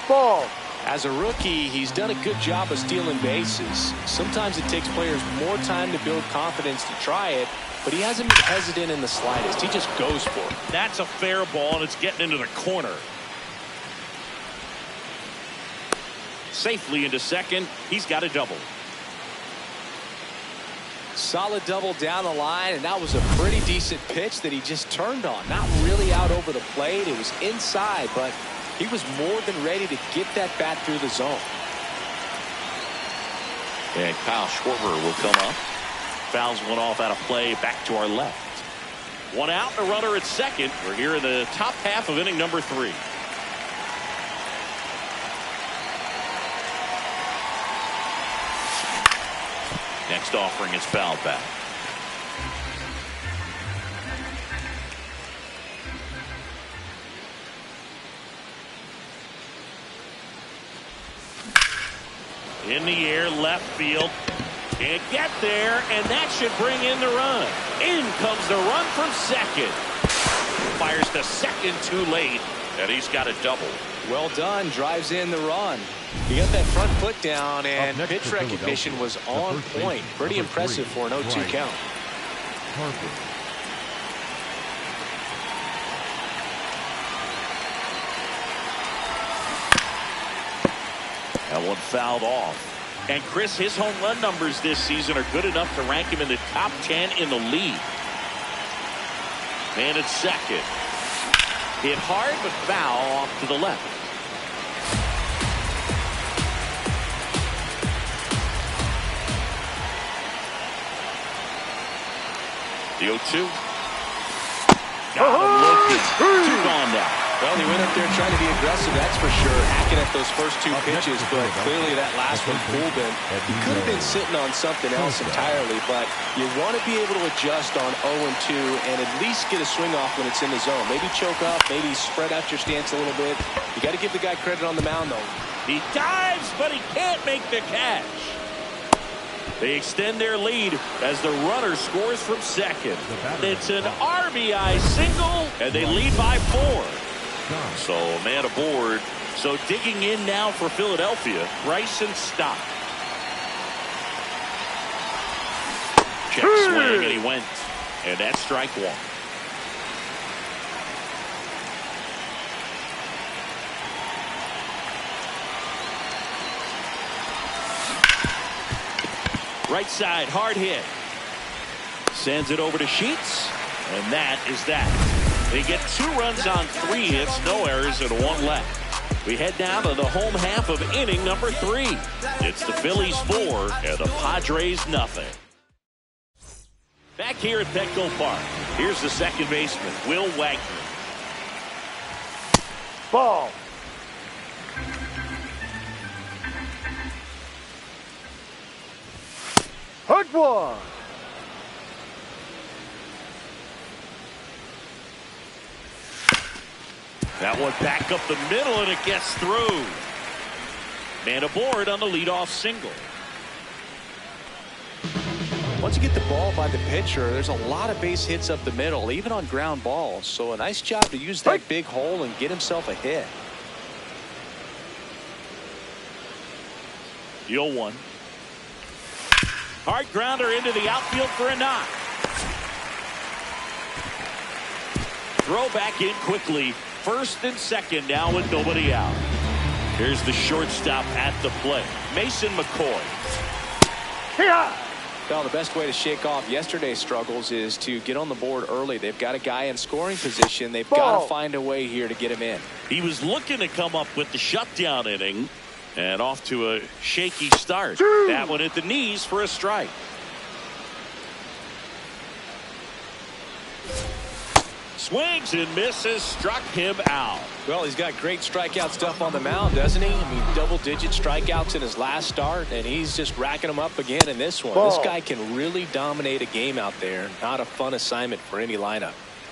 S3: Ball.
S2: As a rookie, he's done a good job of stealing bases. Sometimes it takes players more time to build confidence to try it, but he hasn't been hesitant in the slightest. He just goes for it.
S1: That's a fair ball, and it's getting into the corner. Safely into second. He's got a double.
S2: Solid double down the line, and that was a pretty decent pitch that he just turned on. Not really out over the plate. It was inside, but he was more than ready to get that bat through the zone.
S1: And Kyle Schwarber will come up. Fouls one off out of play, back to our left. 1 out, a runner at second. We're here in the top half of inning number 3. Next offering is fouled back. In the air, left field. Can't get there, and that should bring in the run. In comes the run from second. Fires to second too late, and he's got a double.
S2: Well done. Drives in the run. He got that front foot down, and pitch recognition was on point. Pretty impressive for an 0-2 count.
S9: Harper.
S1: That one fouled off. And Chris, his home run numbers this season are good enough to rank him in the top 10 in the league. Man at second. Hit hard, but foul off to the left. The 0-2. Got him looking. 2 gone now.
S2: Well, he went up there trying to be aggressive, that's for sure. Hacking at those first 2 pitches, but clearly that last one fooled him. He could have been sitting on something else entirely, but you want to be able to adjust on 0-2 and at least get a swing off when it's in the zone. Maybe choke up, maybe spread out your stance a little bit. You got to give the guy credit on the mound, though.
S1: He dives, but he can't make the catch. They extend their lead as the runner scores from second. It's an RBI single, and they lead by 4. So a man aboard. So digging in now for Philadelphia, Bryson Stott. Check swing, and he went. And that's strike 1. Right side, hard hit. Sends it over to Sheets, and that is that. They get 2 runs on 3 hits, no errors, and 1 left. We head down to the home half of inning number 3. It's the Phillies 4 and the Padres nothing. Back here at Petco Park, here's the second baseman, Will Wagner.
S3: Ball. Hurt one.
S1: That one back up the middle, and it gets through. Man aboard on the leadoff single.
S2: Once you get the ball by the pitcher, there's a lot of base hits up the middle, even on ground balls. So a nice job to use that big hole and get himself a hit.
S1: The 0-1. Hard grounder into the outfield for a knock. Throw back in quickly. First and second now with nobody out. Here's the shortstop at the plate, Mason McCoy.
S5: Well, the best way to shake off yesterday's struggles is to get on the board early. They've got a guy in scoring position. They've got to find a way here to get him in.
S1: He was looking to come up with the shutdown inning and off to a shaky start. That one at the knees for a strike. Swings and misses, struck him out.
S5: Well, he's got great strikeout stuff on the mound, doesn't he? I mean, double-digit strikeouts in his last start, and he's just racking them up again in this one. This guy can really dominate a game out there. Not a fun assignment for any lineup.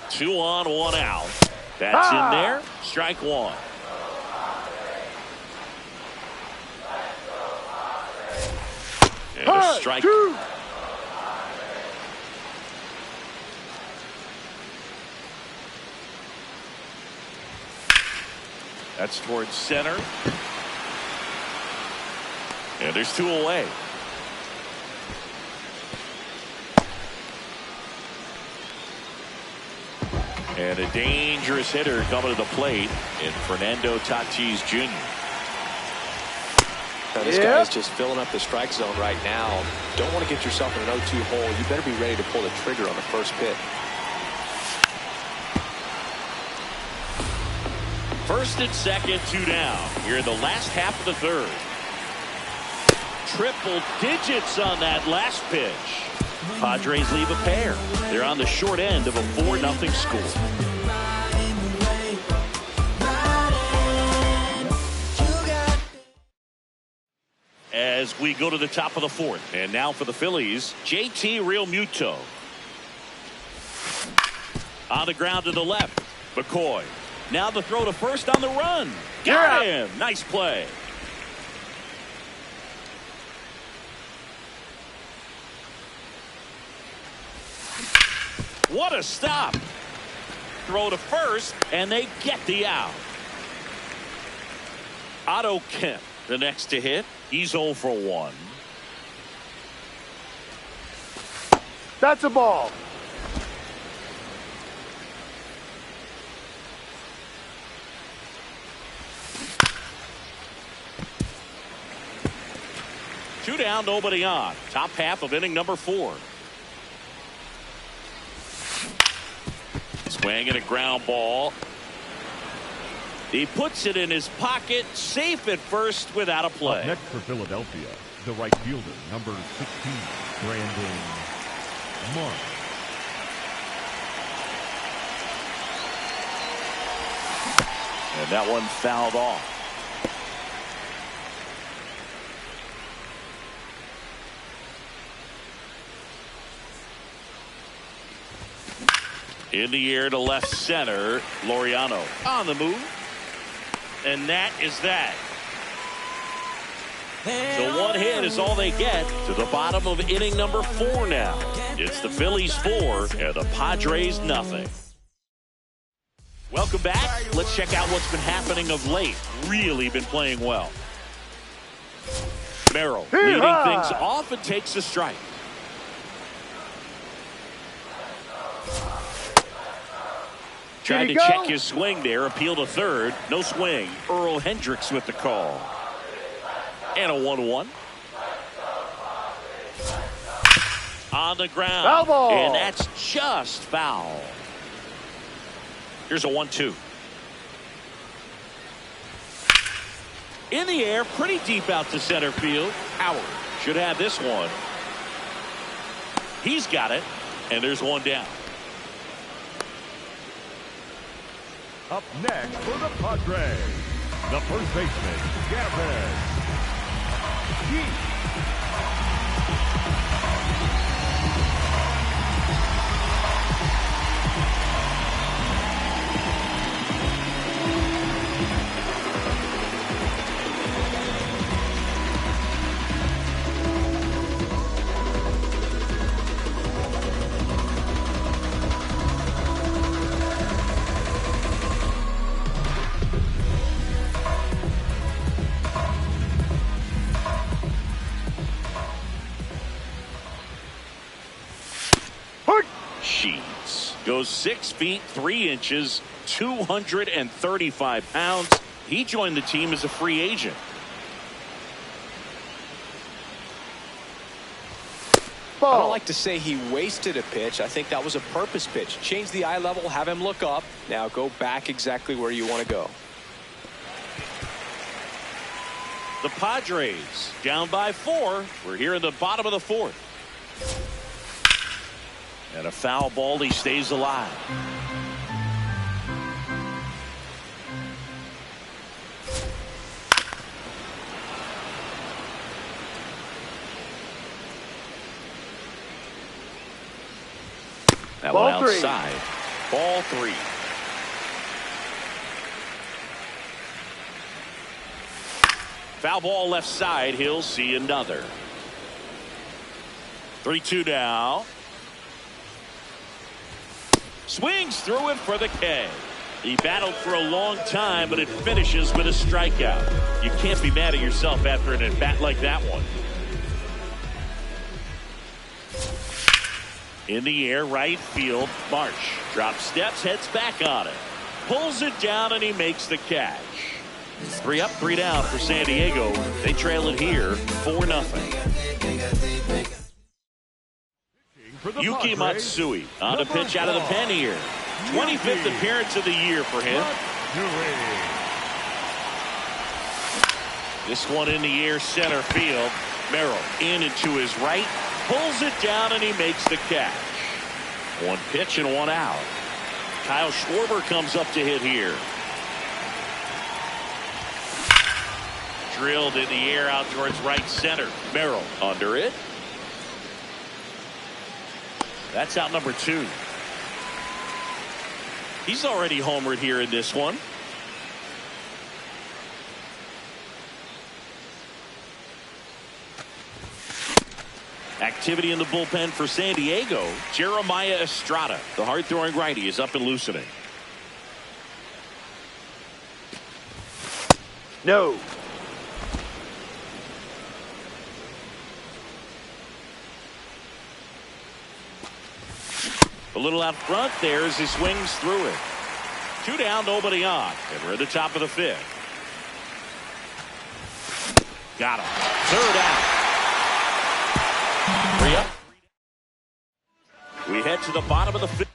S1: 2 on, 1 out. That's in there. Strike one. And a strike. That's towards center. And there's 2 away. And a dangerous hitter coming to the plate in Fernando Tatis Jr.
S5: Now, this guy is just filling up the strike zone right now. Don't want to get yourself in an 0-2 hole. You better be ready to pull the trigger on the first pitch.
S1: First and second, 2 down. Here in the last half of the third. Triple digits on that last pitch. Padres leave a pair. They're on the short end of a 4-0 score. As we go to the top of the 4th. And now for the Phillies, JT Realmuto. On the ground to the left. McCoy. Now the throw to first on the run. Got him. Nice play. What a stop. Throw to first, and they get the out. Otto Kemp, the next to hit. He's 0 for 1.
S4: That's a ball.
S1: Two down, nobody on. Top half of inning number 4. Swing and a ground ball. He puts it in his pocket, safe at first without a play.
S9: Up next for Philadelphia, the right fielder, number 16, Brandon Mark.
S1: And that one fouled off. In the air to left center, Laureano on the move. And that is that. So 1 hit is all they get to the bottom of inning number 4 now. It's the Phillies 4 and the Padres nothing. Welcome back. Let's check out what's been happening of late. Really been playing well. Merrill leading things off and takes a strike. Tried to check his swing there. Appeal to third. No swing. Earl Hendricks with the call. And a 1-1. On the ground.
S4: Foul ball.
S1: And that's just foul. Here's a 1-2. In the air. Pretty deep out to center field. Howard should have this one. He's got it. And there's 1 down.
S9: Up next for the Padres, the first baseman, Gavin Sheets.
S1: goes 6 feet 3 inches, 235 pounds. He joined the team as a free agent.
S2: I don't like to say he wasted a pitch. I think that was a purpose pitch. Change the eye level, have him look up. Now go back exactly where you want to go.
S1: The Padres down by 4. We're here in the bottom of the 4th. And a foul ball. He stays alive. That one outside. Ball 3. Foul ball left side. He'll see another. 3-2 now. Swings through it for the K. He battled for a long time, but it finishes with a strikeout. You can't be mad at yourself after an at-bat like that one. In the air, right field, Marsh drops steps, heads back on it. Pulls it down, and he makes the catch. 3 up, 3 down for San Diego. They trail it here 4-0. Yuki Matsui on the pitch out of the pen here. 25th appearance of the year for him. This one in the air, center field. Merrill in and to his right. Pulls it down, and he makes the catch. 1 pitch and 1 out. Kyle Schwarber comes up to hit here. Drilled in the air out towards right center. Merrill under it. That's out number 2. He's already homered here in this one. Activity in the bullpen for San Diego. Jeremiah Estrada, the hard-throwing righty, is up and loosening.
S4: No.
S1: A little out front there as he swings through it. 2 down, nobody on. And we're at the top of the 5th. Got him. 3rd out. 3 up. We head to the bottom of the 5th.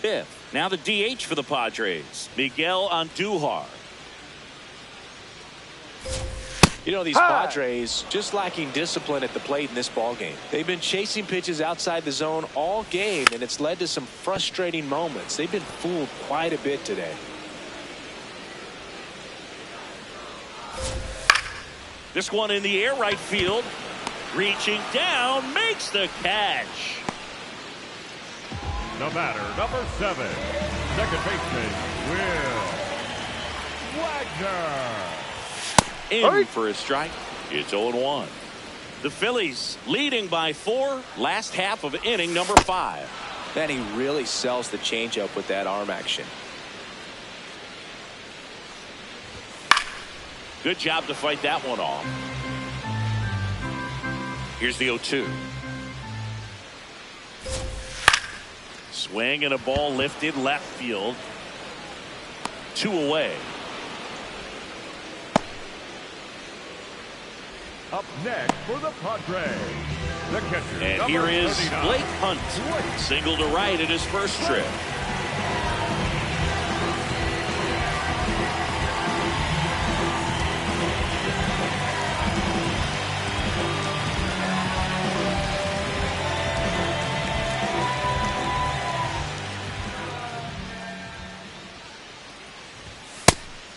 S1: 5th. Now the DH for the Padres, Miguel Andujar.
S5: You know, these Padres just lacking discipline at the plate in this ballgame. They've been chasing pitches outside the zone all game, and it's led to some frustrating moments. They've been fooled quite a bit today.
S1: This one in the air, right field. Reaching down, makes the catch.
S9: The batter, number 7, second baseman, Will Wagner.
S1: In for a strike. It's 0-1. The Phillies leading by 4. Last half of inning number 5.
S5: Man, he really sells the changeup with that arm action.
S1: Good job to fight that one off. Here's the 0-2. Swing and a ball lifted left field. 2 away.
S9: Up next for the Padres, the catcher.
S1: And
S9: number
S1: here is
S9: 39.
S1: Blake Hunt. Single to right at his first trip.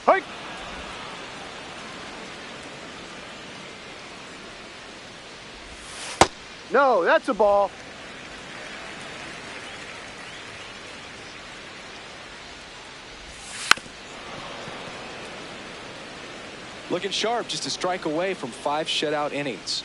S4: Hey! No, that's a ball.
S5: Looking sharp, just a strike away from 5 shutout innings.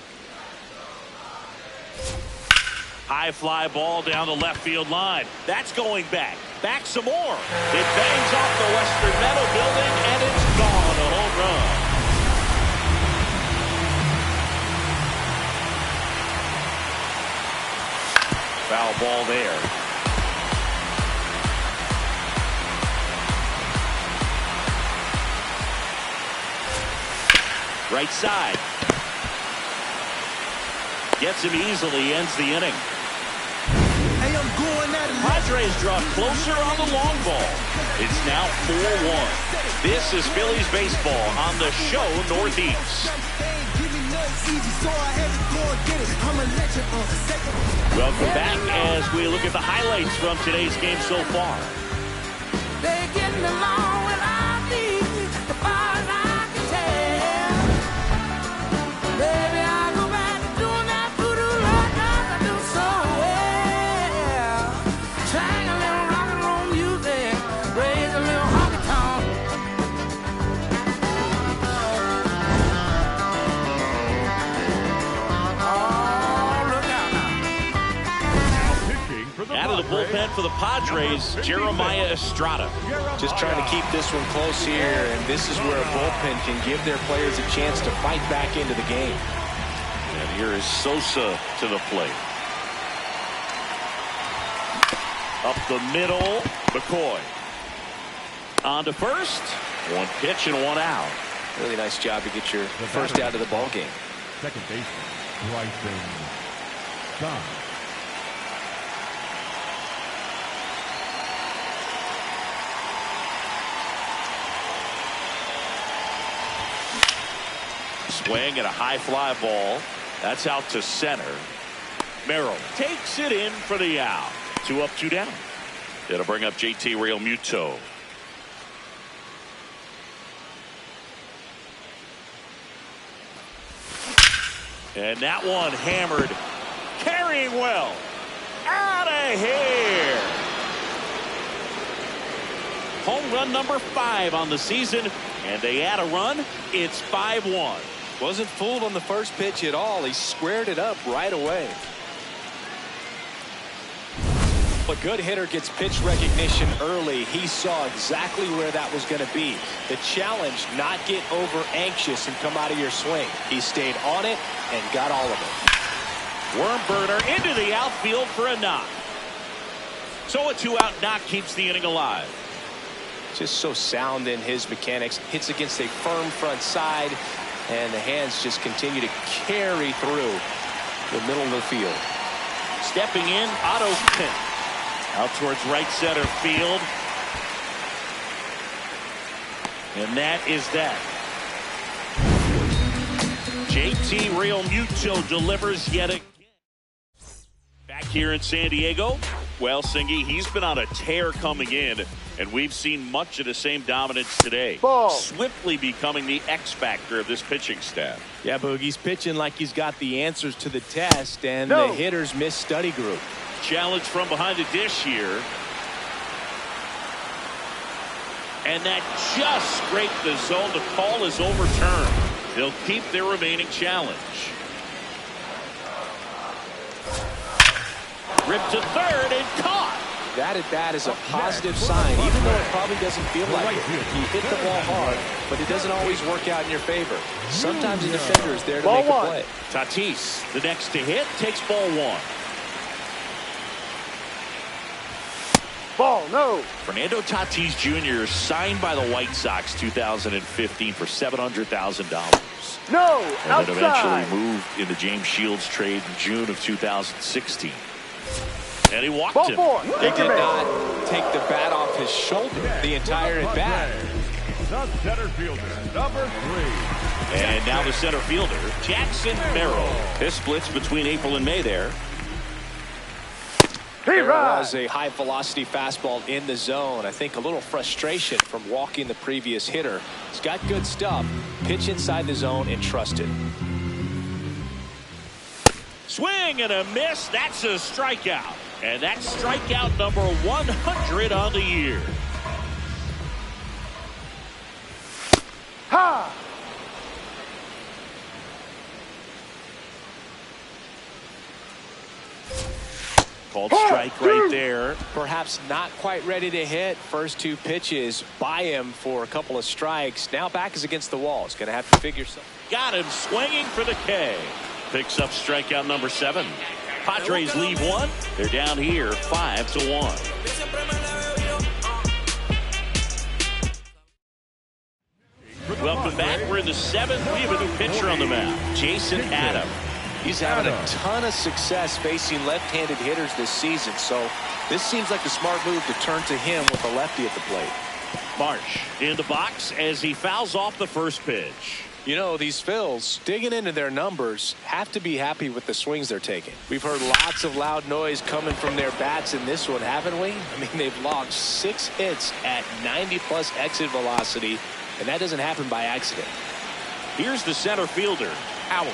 S1: High fly ball down the left field line. That's going back. Back some more. It bangs off the Western Meadow building, and it's gone. A home run. Foul ball there. Right side. Gets him easily, ends the inning. Padres draw closer on the long ball. It's now 4-1. This is Phillies baseball on the show Northeast. Welcome back as we look at the highlights from today's game so far.
S8: They're getting along without me, as far as I can tell. Baby, I go back to doing that voodoo like I do so well. Trying a little rock and roll music, raise a little honky tonk. Oh, look out now.
S9: Pitching for the
S1: Out of the bullpen for the Padres, Jeremiah Estrada.
S5: Just trying to keep this one close here, and this is where a bullpen can give their players a chance to fight back into the game.
S1: And here is Sosa to the plate. Up the middle, McCoy. On to first. 1 pitch and 1 out.
S5: Really nice job to get your first out of the ball game.
S9: second baseman, Bryson Stott.
S1: Swing and a high fly ball. That's out to center. Merrill takes it in for the out. 2 up, 2 down. It'll bring up JT Realmuto. And that one hammered. Carrying well. Out of here. Home run number 5 on the season. And they add a run. It's 5-1.
S5: Wasn't fooled on the first pitch at all. He squared it up right away. A good hitter gets pitch recognition early. He saw exactly where that was going to be. The challenge, not get over anxious and come out of your swing. He stayed on it and got all of it.
S1: Worm burner into the outfield for a knock. So a 2-out knock keeps the inning alive.
S5: Just so sound in his mechanics. Hits against a firm front side, and the hands just continue to carry through the middle of the field.
S1: Stepping in, Otto Kemp. Out towards right center field. And that is that. JT Realmuto delivers yet again. Back here in San Diego, well, Singy, he's been on a tear coming in, and we've seen much of the same dominance today.
S4: Ball.
S1: Swiftly becoming the X factor of this pitching staff.
S5: Yeah, Boogie's pitching like he's got the answers to the test, and
S4: No.
S5: the hitters miss study group.
S1: Challenge from behind the dish here. And that just scraped the zone. The call is overturned. They'll keep their remaining challenge. Ripped to third and caught.
S5: That at bat is a positive sign, even though it probably doesn't feel like it. He hit the ball hard, but it doesn't always work out in your favor. Sometimes a defender is there to
S4: Ball
S5: make a
S4: one.
S5: play.
S1: Tatis, the next to hit, takes ball one.
S4: Ball, no.
S1: Fernando Tatis Jr. signed by the White Sox 2015 for $700,000.
S4: No,
S1: And then
S4: outside.
S1: eventually moved in the James Shields trade in June of 2016. And he walked
S4: Ball
S1: him.
S4: four.
S5: They
S4: Take your
S5: did
S4: base.
S5: not take the bat off his shoulder the entire at bat.
S9: The center fielder, number 3.
S1: And now the center fielder, Jackson Merrill. This splits between April and May there.
S4: He
S5: There
S4: right.
S5: was a high velocity fastball in the zone. I think a little frustration from walking the previous hitter. He's got good stuff. Pitch inside the zone and trust it.
S1: Swing and a miss. That's a strikeout. And that's strikeout number 100 on the year.
S4: Ha!
S1: Called strike right there.
S5: Perhaps not quite ready to hit. First two pitches by him for a couple of strikes. Now back is against the wall. He's going to have to figure something.
S1: Got him swinging for the K. Picks up strikeout number 7. Padres leave one. They're down here 5-1. Welcome back. We're in the 7th. We have a new pitcher on the mound, Jason Adam.
S5: He's having a ton of success facing left-handed hitters this season, so this seems like a smart move to turn to him with a lefty at the plate.
S1: Marsh in the box as he fouls off the first pitch.
S5: You know, these Phils, digging into their numbers, have to be happy with the swings they're taking. We've heard lots of loud noise coming from their bats in this one, haven't we? I mean, they've logged 6 hits at 90-plus exit velocity, and that doesn't happen by accident.
S1: Here's the center fielder, Howard.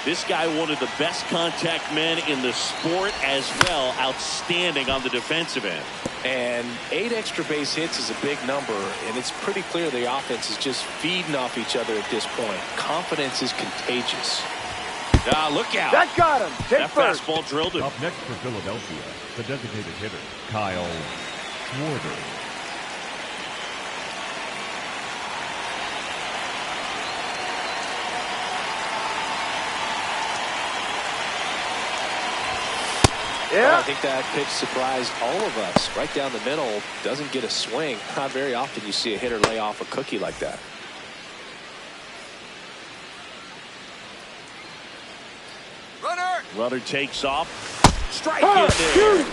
S1: This guy, one of the best contact men in the sport as well. Outstanding on the defensive end.
S5: And 8 extra base hits is a big number, and it's pretty clear the offense is just feeding off each other at this point. Confidence is contagious.
S1: Look out.
S4: That got him. Take
S1: That
S4: first.
S1: fastball drilled him.
S9: Up next for Philadelphia, the designated hitter, Kyle Schwarber.
S4: Yeah.
S5: Well, I think that pitch surprised all of us. Right down the middle, doesn't get a swing. Not very often you see a hitter lay off a cookie like that.
S1: Runner takes off. Strike in there.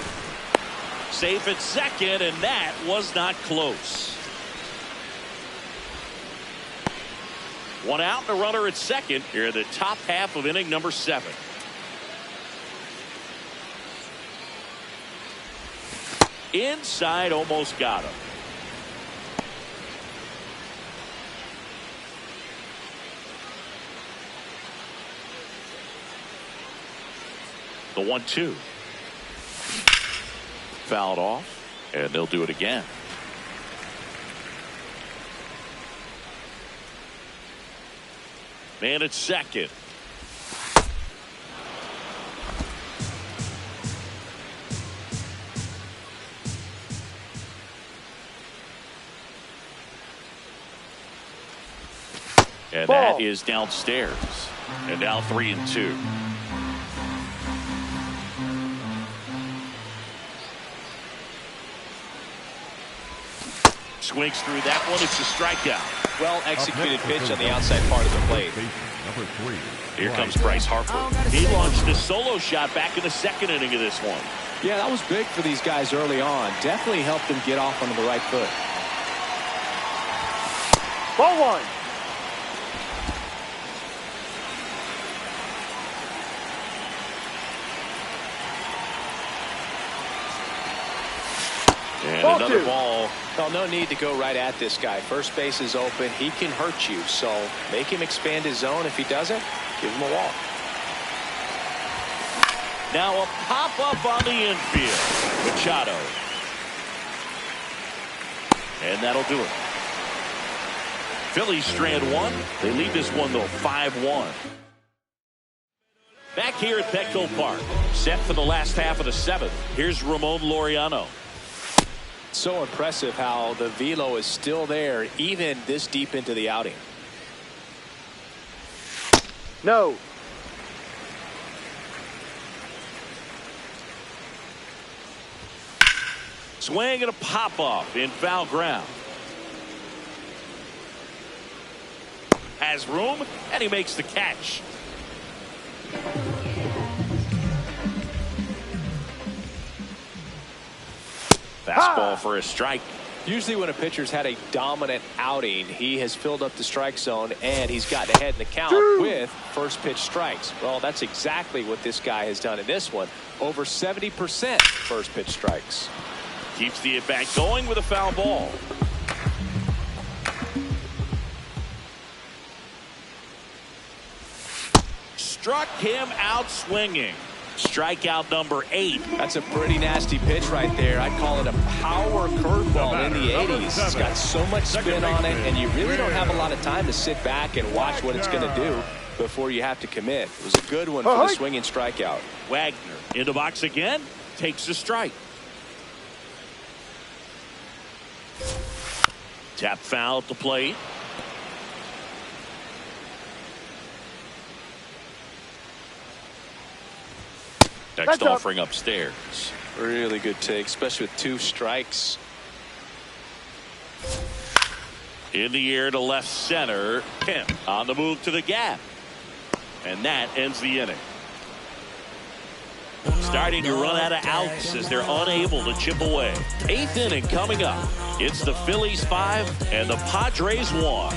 S1: Safe at second, and that was not close. One out and a runner at second here in the top half of inning number 7. Inside, almost got him. The 1-2. Fouled off, and they'll do it again. Man at second. And
S4: Ball.
S1: that is downstairs. And now 3-2. Swings through that one. It's a strikeout.
S5: well-executed pitch on the outside part of the plate.
S9: Number 3.
S1: Here comes Bryce Harper. He launched a solo shot back in the second inning of this one.
S2: Yeah, that was big for these guys early on. Definitely helped them get off onto the right foot.
S4: Ball 1.
S1: And
S4: Ball
S1: another
S4: 2.
S1: ball.
S5: Well, no need to go right at this guy. First base is open. He can hurt you. So make him expand his zone. If he doesn't, give him a walk.
S1: Now a pop-up on the infield. Machado. And that'll do it. Phillies strand one. They lead this one, though, 5-1. Back here at Petco Park. Set for the last half of the 7th. Here's Ramon Laureano.
S5: So impressive how the velo is still there even this deep into the outing.
S4: No.
S1: Swing and a pop-up in foul ground. Has room, and he makes the catch. Fastball for a strike.
S5: Usually when a pitcher's had a dominant outing, he has filled up the strike zone and he's gotten ahead in the count with first pitch strikes. Well, that's exactly what this guy has done in this one. Over 70% first pitch strikes.
S1: Keeps the at-bat going with a foul ball. Struck him out swinging. Strikeout number 8.
S5: That's a pretty nasty pitch right there. I'd call it a power curveball in the 80s. It's got so much spin on it, and you really don't have a lot of time to sit back and watch what it's going to do before you have to commit. It was a good one for the swinging strikeout.
S1: Wagner in the box again. Takes the strike. Tap foul at the plate. Next offering upstairs.
S5: Really good take, especially with 2 strikes.
S1: In the air to left center. Pimp on the move to the gap. And that ends the inning. Starting to run out of outs as they're unable to chip away. 8th inning coming up. It's the Phillies 5 and the Padres 1.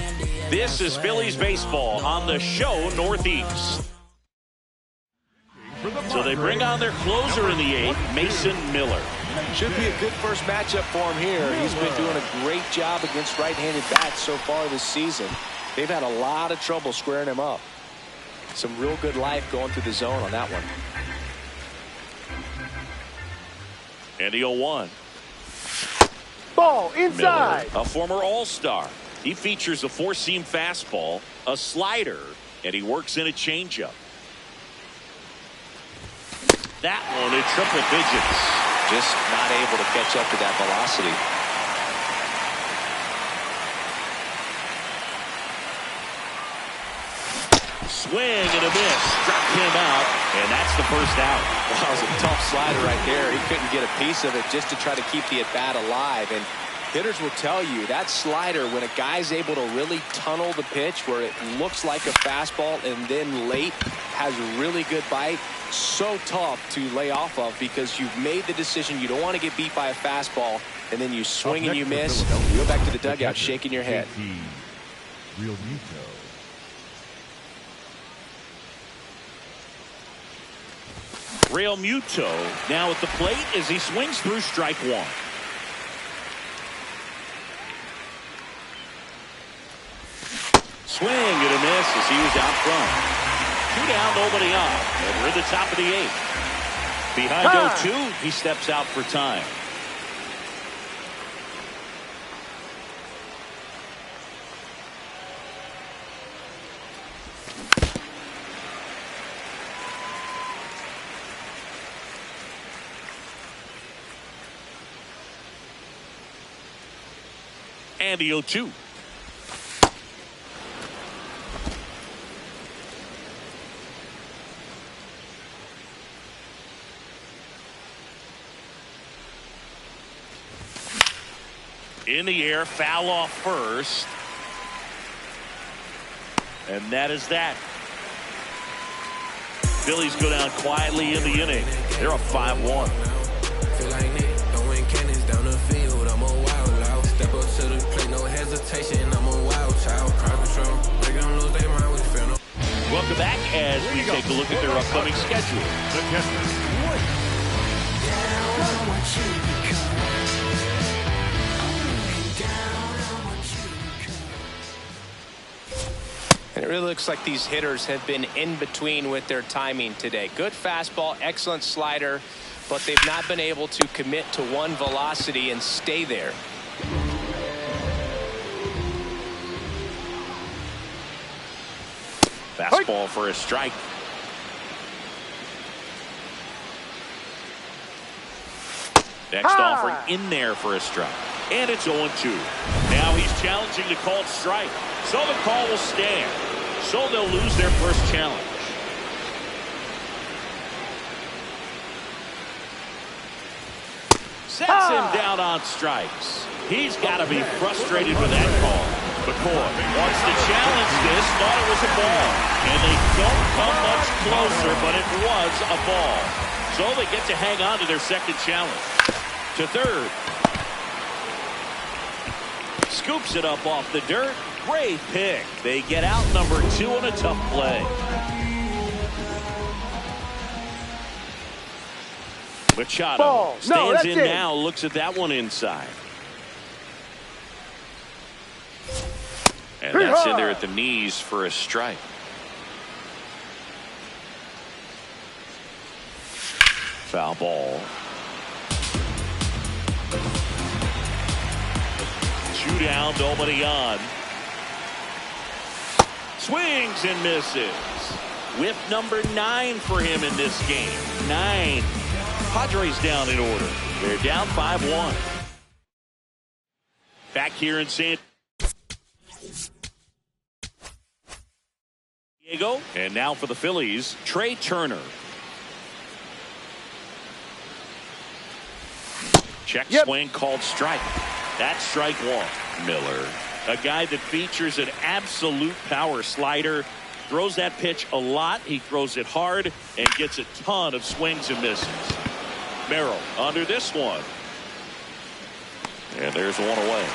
S1: This is Phillies baseball on the show Northeast. So they bring on their closer in the 8th, Mason Miller.
S5: Should be a good first matchup for him here. He's been doing a great job against right-handed bats so far this season. They've had a lot of trouble squaring him up. Some real good life going through the zone on that one.
S1: And the 0-1.
S4: Ball inside.
S1: Miller, a former All-Star. He features a 4-seam fastball, a slider, and he works in a changeup. That one in triple digits.
S5: Just not able to catch up to that velocity.
S1: Swing and a miss. Struck him out, and that's the first out.
S5: That was a tough slider right there. He couldn't get a piece of it just to try to keep the at-bat alive. And hitters will tell you that slider, when a guy's able to really tunnel the pitch where it looks like a fastball and then late has a really good bite, so tough to lay off of because you've made the decision you don't want to get beat by a fastball, and then you swing and you miss. You go back to the dugout shaking your head.
S1: Real Muto now at the plate as he swings through strike 1. Swing and a miss as he was out front. 2 down, nobody on. And we're at the top of the 8th. Behind 0-2, he steps out for time. And the 0-2. In the air, foul off first. And that is that. Phillies go down quietly in the inning. They're up 5-1.
S8: Feel like Nick, throwing cannons down the field. I'm a wild loud. Step up to the plate, no hesitation. I'm a wild child. Crowd control. They gon' lose their mind. We feel no.
S1: Welcome back as we take a look at their upcoming schedule.
S5: And it really looks like these hitters have been in between with their timing today. Good fastball, excellent slider, but they've not been able to commit to one velocity and stay there.
S7: Fastball for a strike. Next offering in there for a strike.
S1: And it's 0-2. Now he's challenging the called strike. So the call will stand. So they'll lose their first challenge. Sets him down on strikes. He's got to be frustrated with that call. McCoy wants to challenge this. Thought it was a ball. And they don't come much closer, but it was a ball. So they get to hang on to their second challenge. To third. Scoops it up off the dirt. Great pick. They get out number 2 on a tough play. Machado stands in now, looks at that one inside.
S7: And that's in there at the knees for a strike.
S1: Foul ball. 2 down, nobody on. Swings and misses. Whip number 9 for him in this game. 9. Padres down in order. They're down 5-1. Back here in San Diego. And now for the Phillies, Trey Turner. Check swing called strike. That's strike 1.
S7: Miller.
S1: A guy that features an absolute power slider. Throws that pitch a lot. He throws it hard and gets a ton of swings and misses. Merrill under this one.
S7: And there's one away.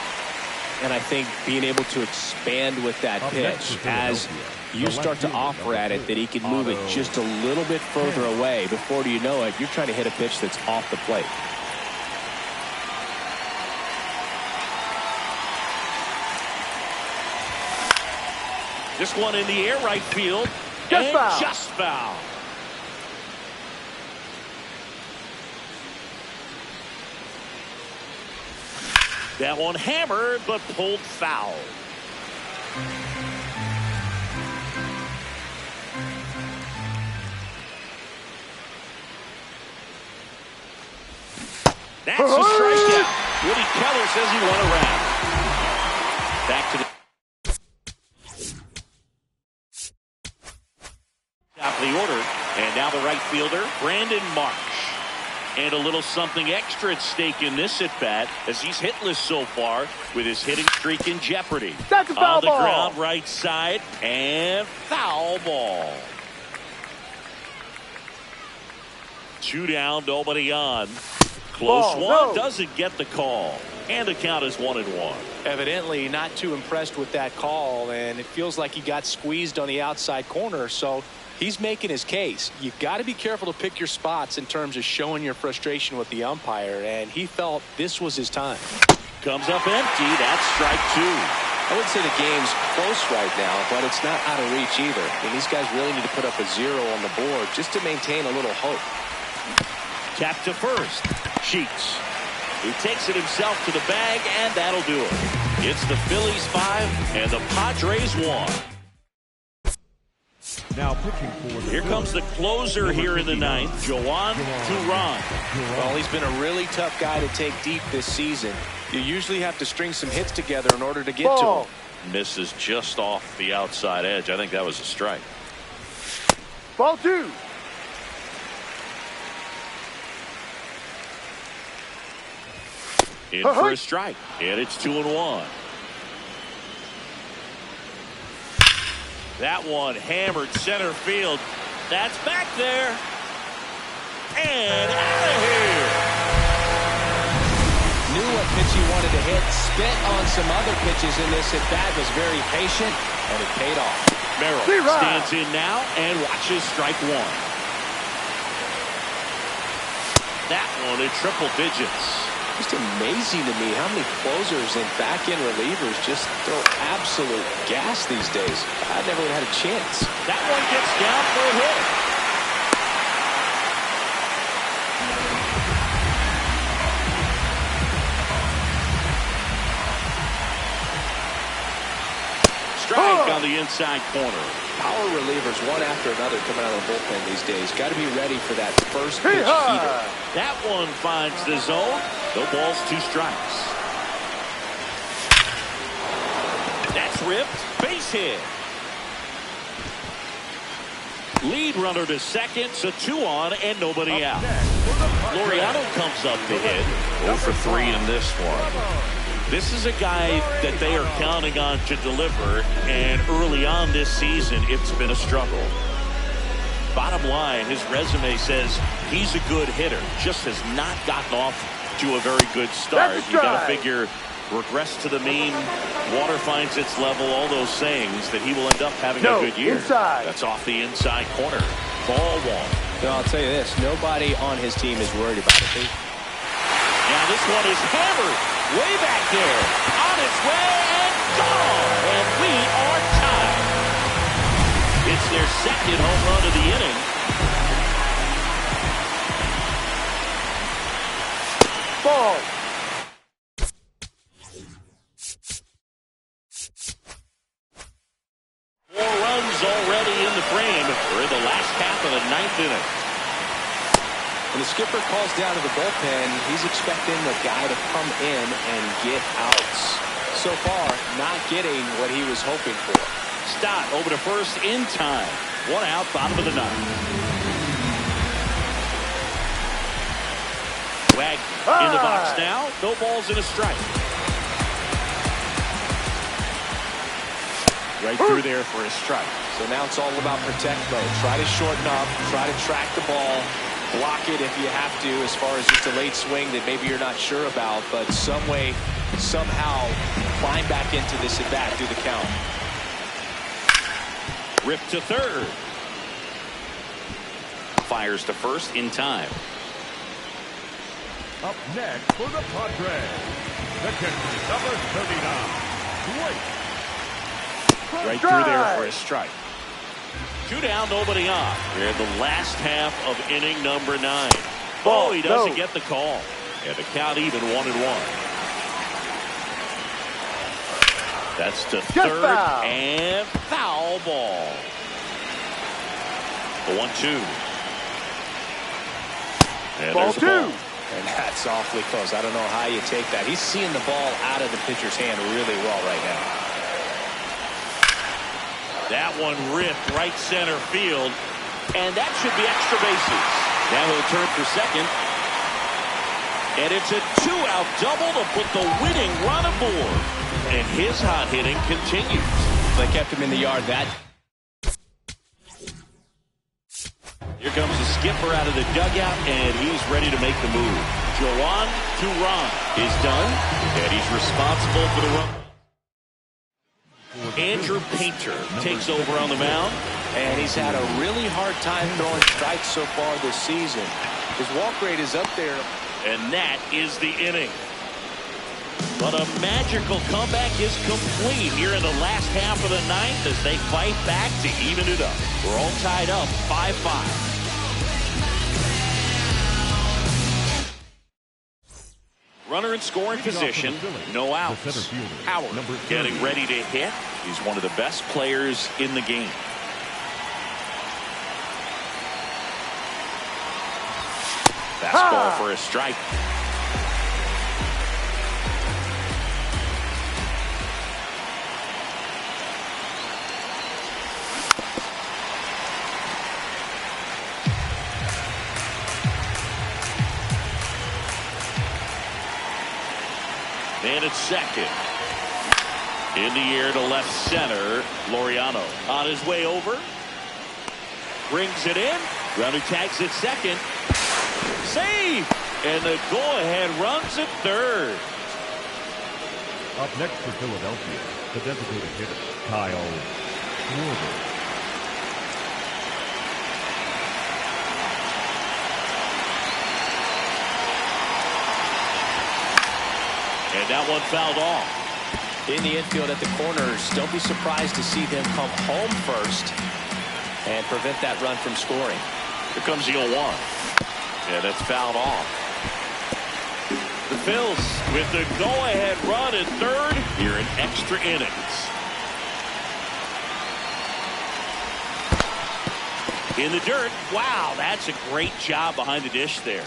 S2: And I think being able to expand with that pitch as you start to offer at it that he can move it just a little bit further away. Before you know it, you're trying to hit a pitch that's off the plate.
S1: This one in the air, right field. Just foul. That one hammered, but pulled foul. That's a strikeout. Woody Keller says he won a round. Back to the top of the order, and now the right fielder, Brandon Marsh. And a little something extra at stake in this at-bat as he's hitless so far with his hitting streak in jeopardy.
S4: That's a foul
S1: on the
S4: ball.
S1: ground right side, and foul ball. 2 down, nobody on. Close one, doesn't get the call. And the count is 1-1.
S5: Evidently not too impressed with that call, and it feels like he got squeezed on the outside corner, so he's making his case. You've got to be careful to pick your spots in terms of showing your frustration with the umpire, and he felt this was his time.
S1: Comes up empty. That's strike 2.
S5: I wouldn't say the game's close right now, but it's not out of reach either. And these guys really need to put up a 0 on the board just to maintain a little hope.
S1: Tap to first. Sheets. He takes it himself to the bag, and that'll do it. It's the Phillies 5 and the Padres 1.
S9: Now pitching for the
S1: Here comes the closer here in the 9th, Joan Duran.
S5: Well, he's been a really tough guy to take deep this season. You usually have to string some hits together in order to get to him.
S7: Misses just off the outside edge. I think that was a strike.
S4: Ball 2.
S1: In for a strike, and it's 2-1. That one hammered center field. That's back there. And out of here.
S2: Knew what pitch he wanted to hit. Spit on some other pitches in this at bat. Was very patient, and it paid off.
S1: Merrill stands in now and watches strike one. That one in triple digits.
S2: Just amazing to me how many closers and back-end relievers just throw absolute gas these days. I never would have had a chance.
S1: That one gets down for a hit. Strike on the inside corner.
S2: Power relievers one after another coming out of the bullpen these days. Got to be ready for that first pitch heater.
S1: That one finds the zone. No balls, 2 strikes. That's ripped. Base hit. Lead runner to second, so 2 on and nobody out. Laureano comes up to hit. 0 for 3 in this one. This is a guy that they are counting on to deliver, and early on this season, it's been a struggle. Bottom line, his resume says he's a good hitter, just has not gotten off to a very good start. You got to figure, regress to the mean, water finds its level, all those sayings, that he will end up having a good year. That's off the inside corner. Ball 1.
S2: No, I'll tell you this, nobody on his team is worried about it.
S1: Now this one is hammered way back there, on its way and gone, and we are tied. It's their second home run of the inning.
S4: Ball.
S1: Four runs already in the frame. We're in the last half of the 9th inning.
S2: When the skipper calls down to the bullpen, he's expecting the guy to come in and get outs. So far, not getting what he was hoping for.
S1: Stott over to first in time. 1 out, bottom of the 9th. Wagner in the box now. No balls and a strike. Right through there for a strike.
S2: So now it's all about protect mode. Try to shorten up, try to track the ball. Block it if you have to, as far as just a late swing that maybe you're not sure about, but some way, somehow, climb back into this at bat, do the count.
S1: Rip to third. Fires to first in time.
S9: Up next for the Padres, the catcher, number 39, Wade.
S1: Right through there for a strike. 2 down, nobody on. We're in the last half of inning number 9. Oh, he doesn't get the call. And the count even 1-1. That's to third and foul ball. The 1-2. And
S4: Ball
S1: there's the
S4: 2.
S1: ball.
S2: And that's awfully close. I don't know how you take that. He's seeing the ball out of the pitcher's hand really well right now.
S1: That one ripped right center field, and that should be extra bases. Now he'll turn for second, and it's a 2-out double to put the winning run aboard. And his hot hitting continues.
S2: They kept him in the yard. That.
S1: Here comes the skipper out of the dugout, and he's ready to make the move. Joan Duran is done, and he's responsible for the run. Andrew Painter takes over on the mound.
S2: And he's had a really hard time throwing strikes so far this season. His walk rate is up there.
S1: And that is the inning. But a magical comeback is complete here in the last half of the 9th as they fight back to even it up. We're all tied up 5-5. Runner in scoring position, no outs. Howard getting ready to hit. He's one of the best players in the game. Fastball for a strike. Man at second. In the air to left center. Laureano on his way over. Brings it in. Runner tags at second. Save! And the go-ahead runs at third.
S9: Up next for Philadelphia, the designated hitter, Kyle Schwarber.
S1: And that one fouled off.
S2: In the infield at the corners, don't be surprised to see them come home first and prevent that run from scoring.
S1: Here comes the 0-1. And it's fouled off. The Phils with the go-ahead run at third here in extra innings. In the dirt. Wow, that's a great job behind the dish there.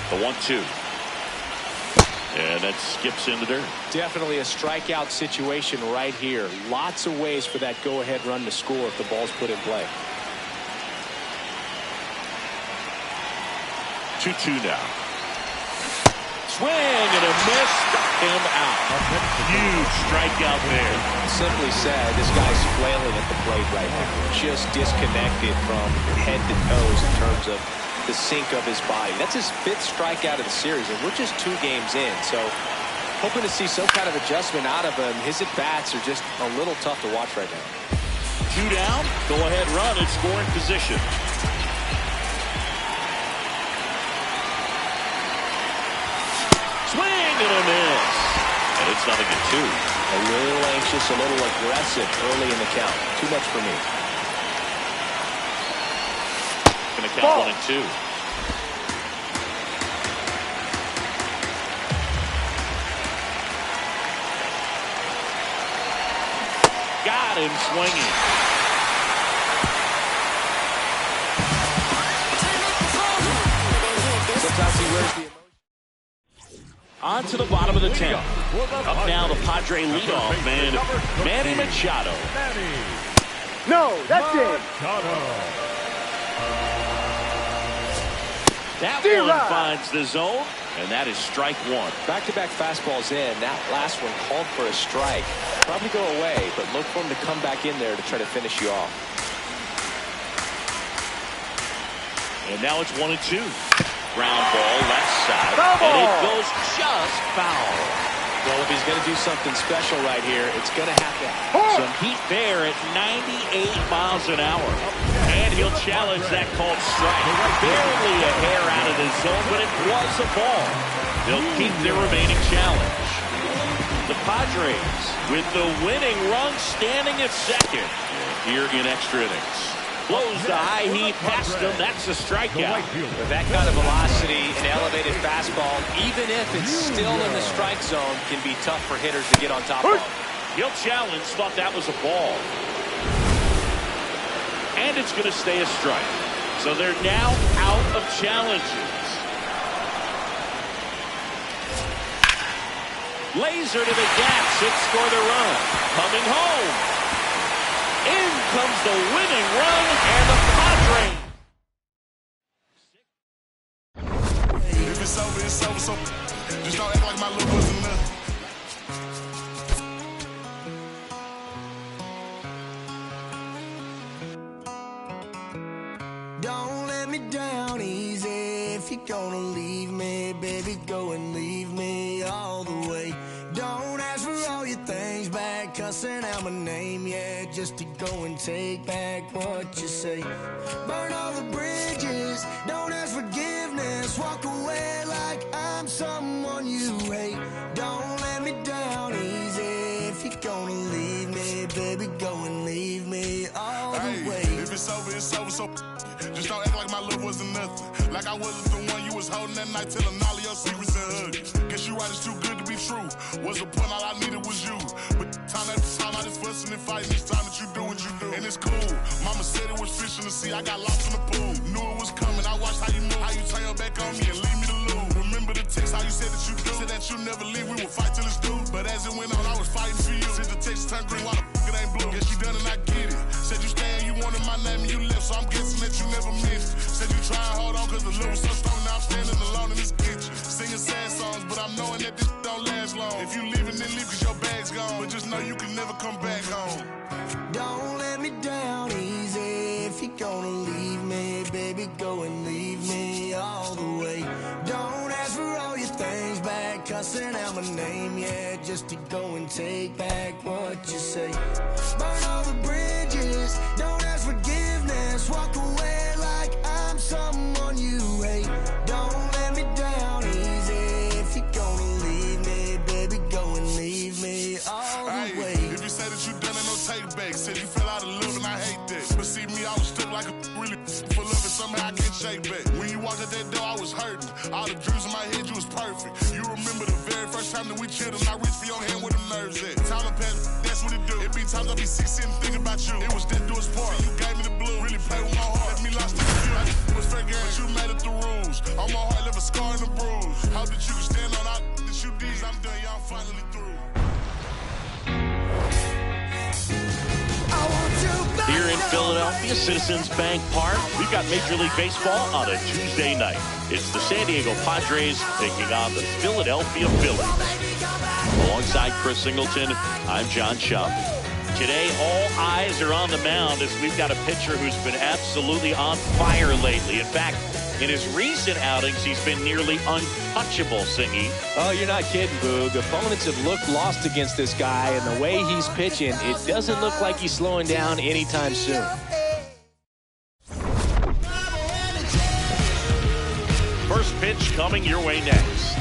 S1: The 1-2. And that skips in the dirt.
S2: Definitely a strikeout situation right here. Lots of ways for that go-ahead run to score if the ball's put in play.
S1: 2-2 now. Swing and a miss. Struck him out. Huge strikeout there.
S2: Simply said, this guy's flailing at the plate right now. Just disconnected from head to toes in terms of the sink of his body. That's his 5th strikeout of the series, and we're just 2 games in. So hoping to see some kind of adjustment out of him. His at-bats are just a little tough to watch right now.
S1: 2 down. Go ahead run in scoring position. Swing and a miss. And it's 0-2.
S2: A little anxious, a little aggressive early in the count. Too much for me.
S1: Going to count 1-2. Got him swinging.
S2: Sometimes he wears the emotion.
S1: On to the bottom of the 10th. Up now the Padre leadoff man, Manny Machado.
S4: No, that's it.
S1: That one finds the zone, and that is strike 1.
S2: Back-to-back fastballs in. That last one called for a strike. Probably go away, but look for him to come back in there to try to finish you off.
S1: And now it's 1-2. Ground ball left side, and it goes just foul.
S2: Well, if he's going to do something special right here, it's going to have to
S1: some heat there at 98 miles an hour. And he'll challenge that called strike. Barely a hair out of the zone, but it was a ball. They'll keep their remaining challenge. The Padres with the winning run standing at second here in extra innings. Blows the high heat past him. That's a strikeout.
S2: With that kind of velocity, an elevated fastball, even if it's still in the strike zone, can be tough for hitters to get on top of.
S1: He'll challenge. Thought that was a ball. And it's going to stay a strike. So they're now out of challenges. Laser to the gaps and score the run. Coming home. In comes the winning run, and the Padres.
S10: If it's over, it's over. So just don't act like my love wasn't enough.
S8: Don't let me down easy. If you're gonna leave me, baby, go and leave me all the way. Don't ask for all your things back, cussing out my name, yeah, just to go and take back what you say. Burn all the bridges, don't ask forgiveness, walk away like I'm someone you hate. Don't let me down easy. If you're gonna leave me, baby, go and leave me all the way.
S10: If it's over, it's over. So just don't act like my love wasn't nothing. Like I wasn't the one you was holding that night, telling all of your secrets and hugs. Guess you right, it's too good to be true. What's the point? All I needed was you. But time after time, I just fussing and fighting. It's time that you do what you do. And it's cool. Mama said it was fish in the sea. I got lost in the pool. Knew it was coming. I watched how you move. How you turn your back on me and leave me to lose. Remember the text, how you said that you do. Said that you never leave. We would fight till it's due. But as it went on, I was fighting for you. Since the text turned green, why the f*** it ain't blue? blue. Guess you done and I get it. Said you stay and you wanted my name and you left, so I'm guessing that you never missed it. Said you try and hold on cause the love was so strong, now I'm standing alone in this kitchen. Singing sad songs, but I'm knowing that this don't last long. If you leaving, then leave cause your bag's gone. But just know you can never come back home.
S8: Don't let me down easy. If you're gonna leave me, baby, go and leave me all the way. Don't ask for all your things back, cussing out my name, yeah, just to go and take back what you say. Burn all the bridges, don't ask forgiveness, walk away like I'm someone you hate. Don't let me down easy. If you're gonna leave me, baby, go and leave me all the way.
S10: If you say that you done it, no take back. Said you fell out of love and I hate that. But see me, I was stuck like a really full of it, somehow I can't shake back. When you walked out that door, I was hurting. All the dreams in my head, you was perfect. You remember the very first time that we chilled and I reached for your hand where the nerves at. Time to pass, that's what it do. It be times I be sick sitting thinking about you. It was that do its part. You gave me the blue, really played with my heart. Let me lost the feel. It was fair game, but you made it the rules. On my heart, left a scar and a bruise. Hope that you can stand on all that you did. I'm done, y'all finally through.
S1: Here in Philadelphia, Citizens Bank Park, we've got Major League Baseball on a Tuesday night. It's the San Diego Padres taking on the Philadelphia Phillies. Alongside Chris Singleton, I'm John Schaub. Today, all eyes are on the mound as we've got a pitcher who's been absolutely on fire lately. In fact, in his recent outings, he's been nearly untouchable, Singy.
S2: Oh, you're not kidding, Boog. Opponents have looked lost against this guy, and the way he's pitching, it doesn't look like he's slowing down anytime soon.
S1: First pitch coming your way next.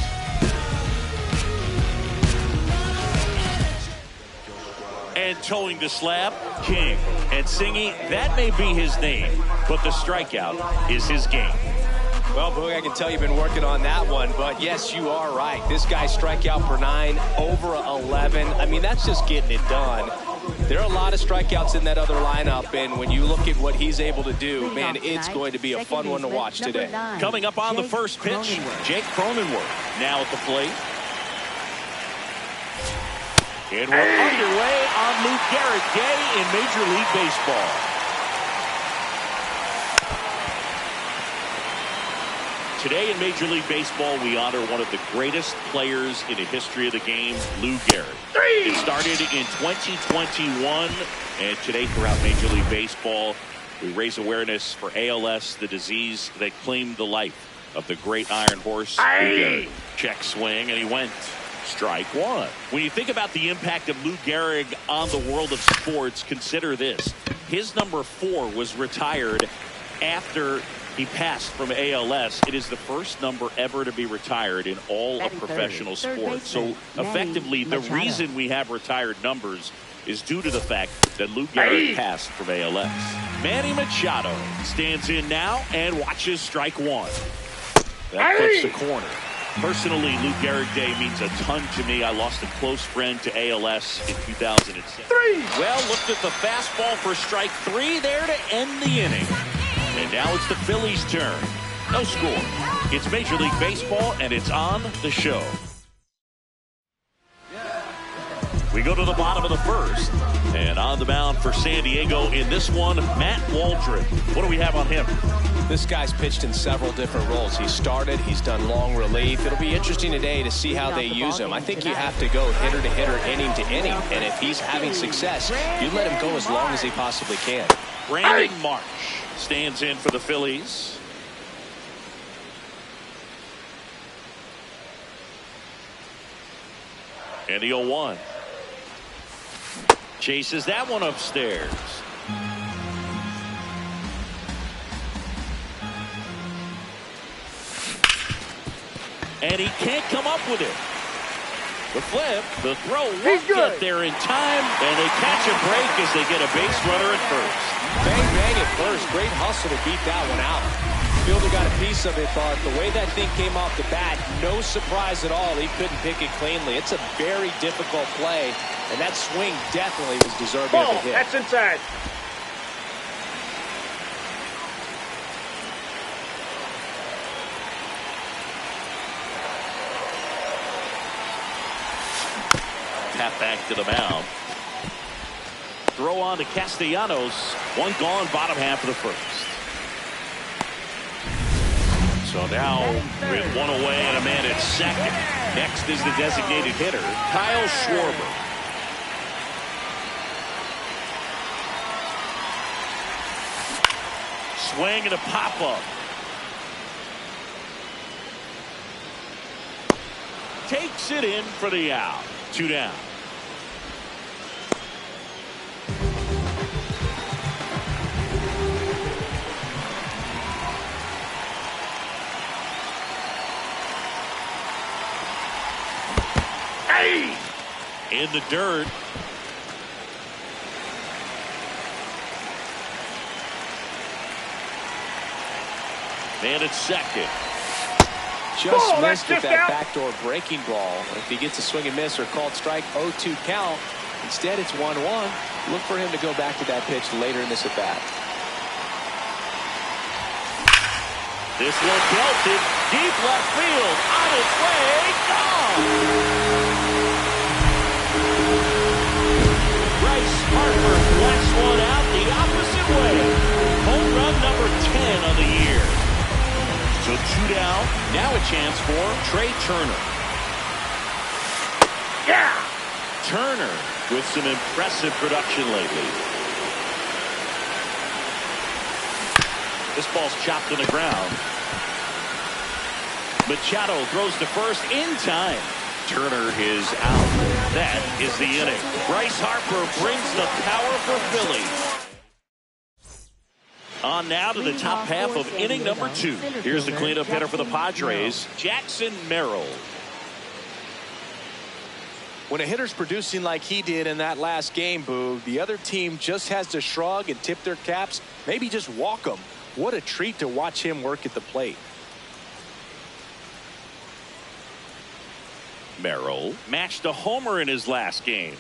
S1: And towing the slab, King. And Singy, that may be his name, but the strikeout is his game.
S2: Well, Boog, I can tell you've been working on that one, but yes, you are right. This guy's strikeout per 9, over 11. I mean, that's just getting it done. There are a lot of strikeouts in that other lineup, and when you look at what he's able to do, man, it's going to be a fun one to watch today.
S1: Coming up on the first pitch, Jake Cronenworth now at the plate. And we're underway on Lou Gehrig Day in Major League Baseball. Today in Major League Baseball, we honor one of the greatest players in the history of the game, Lou Gehrig. It started in 2021, and today throughout Major League Baseball, we raise awareness for ALS, the disease that claimed the life of the great Iron Horse, Lou Gehrig. Check swing, and he went. Strike one. When you think about the impact of Lou Gehrig on the world of sports, consider this. His number 4 was retired after he passed from ALS. It is the first number ever to be retired in all of professional sports. So effectively, the reason we have retired numbers is due to the fact that Lou Gehrig passed from ALS. Manny Machado stands in now and watches strike one. That puts the corner. Personally, Lou Gehrig Day means a ton to me. I lost a close friend to ALS in 2007. Well, looked at the fastball for strike 3 there to end the inning. And now it's the Phillies' turn. No score. It's Major League Baseball, and it's on the show. We go to the bottom of the first. And on the mound for San Diego in this one, Matt Waldron. What do we have on him?
S2: This guy's pitched in several different roles. He started, he's done long relief. It'll be interesting today to see how they use him. I think you have to go hitter to hitter, inning to inning. And if he's having success, you let him go as long as he possibly can.
S1: Brandon Marsh stands in for the Phillies. And the 0-1. Chases that one upstairs. And he can't come up with it. The flip, the throw won't get there in time, and they catch a break as they get a base runner at first.
S2: Bang, bang at first. Great hustle to beat that one out. Fielder got a piece of it, but the way that thing came off the bat, no surprise at all. He couldn't pick it cleanly. It's a very difficult play, and that swing definitely was deserving of a hit.
S4: That's inside.
S1: Tap back to the mound. throw on to Castellanos. One gone, bottom half of the first. So now with one away and a man at second. Next is the designated hitter, Kyle Schwarber. Swing and a pop-up. Takes it in for the out. 2 down. In the dirt. Man at second.
S2: Just missed at that backdoor breaking ball. If he gets a swing and miss or called strike, 0-2 count. Instead, it's 1-1. Look for him to go back to that pitch later in this at bat.
S1: This one belted deep left field. On its way, gone. Bryce Harper blasts one out the opposite way. Home run number 10 on the year. So 2 down. Now a chance for Trey Turner. Yeah! Turner with some impressive production lately. This ball's chopped on the ground. Machado throws to first in time. Turner is out. That is the inning. Bryce Harper brings the power for Philly. On now to the top half of inning number 2. Here's the cleanup hitter for the Padres, Jackson Merrill.
S2: When a hitter's producing like he did in that last game, Boo, the other team just has to shrug and tip their caps, maybe just walk them. What a treat to watch him work at the plate.
S1: Merrill matched a homer in his last game.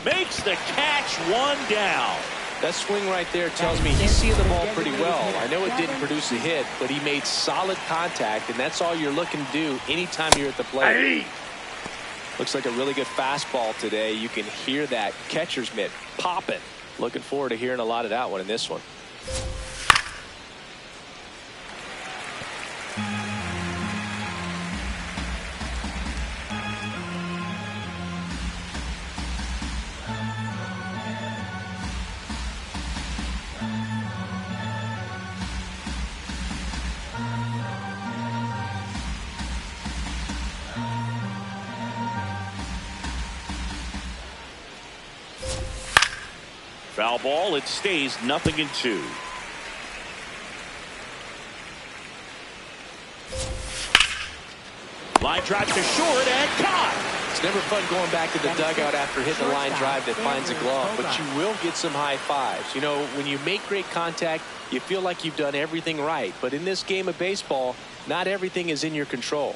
S1: Makes the catch, 1 down.
S2: That swing right there tells me he's seeing the ball pretty well. I know it didn't produce a hit, but he made solid contact, and that's all you're looking to do anytime you're at the plate. Looks like a really good fastball today. You can hear that catcher's mitt popping. Looking forward to hearing a lot of that one in this one.
S1: Foul ball. It stays 0-2. Line drive to short and caught.
S2: It's never fun going back to the dugout after hitting a line drive that finds a glove, but you will get some high fives. You know, when you make great contact, you feel like you've done everything right. But in this game of baseball, not everything is in your control.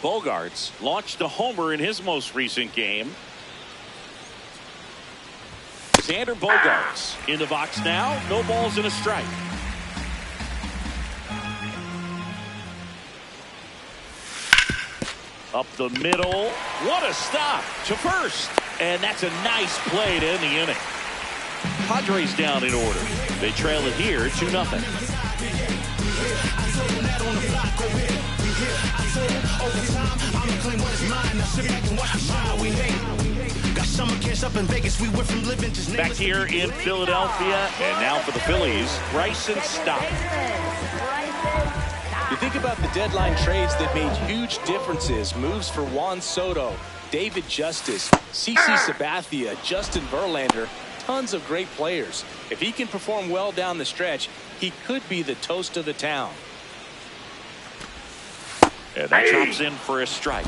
S1: Bogarts launched a homer in his most recent game. Xander Bogarts in the box now. No balls and a strike. Up the middle. What a stop to first. And that's a nice play to end the inning. Padres down in order. They trail it here 2-0. Back here in Philadelphia, and now for the Phillies, Bryson Stott.
S2: You think about the deadline trades that made huge differences. Moves for Juan Soto, David Justice, CC Sabathia, Justin Verlander. Tons of great players. If he can perform well down the stretch, he could be the toast of the town.
S1: And that drops in for a strike.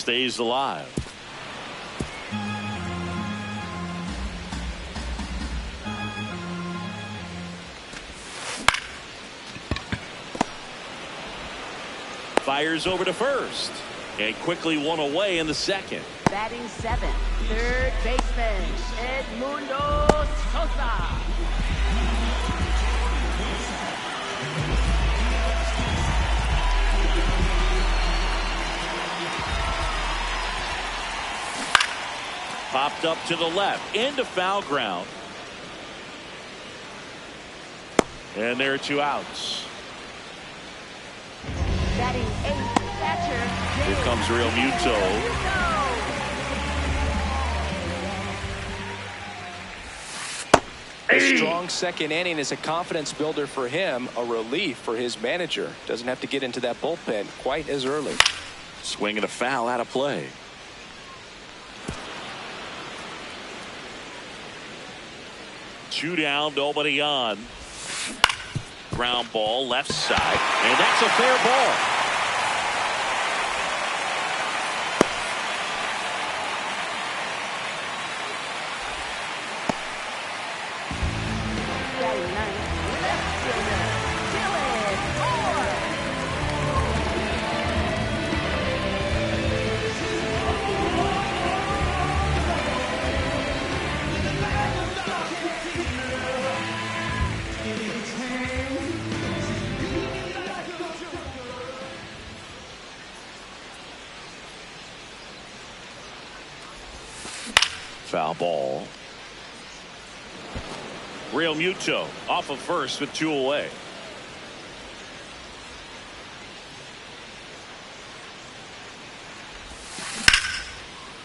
S1: stays alive. Fires over to first. And quickly one away in the second.
S6: Batting seventh, third baseman, Edmundo Sosa.
S1: Popped up to the left, into foul ground. And there are 2 outs.
S6: Batting eighth, catcher.
S1: Here comes Real Muto.
S2: A strong second inning is a confidence builder for him, a relief for his manager. Doesn't have to get into that bullpen quite as early.
S1: Swing and a foul out of play. Two down, nobody on. Ground ball left side, and that's a fair ball.
S6: Batting ninth, left fielder, Dylan Moore.
S1: Foul ball. Real Muto off of first with 2 away.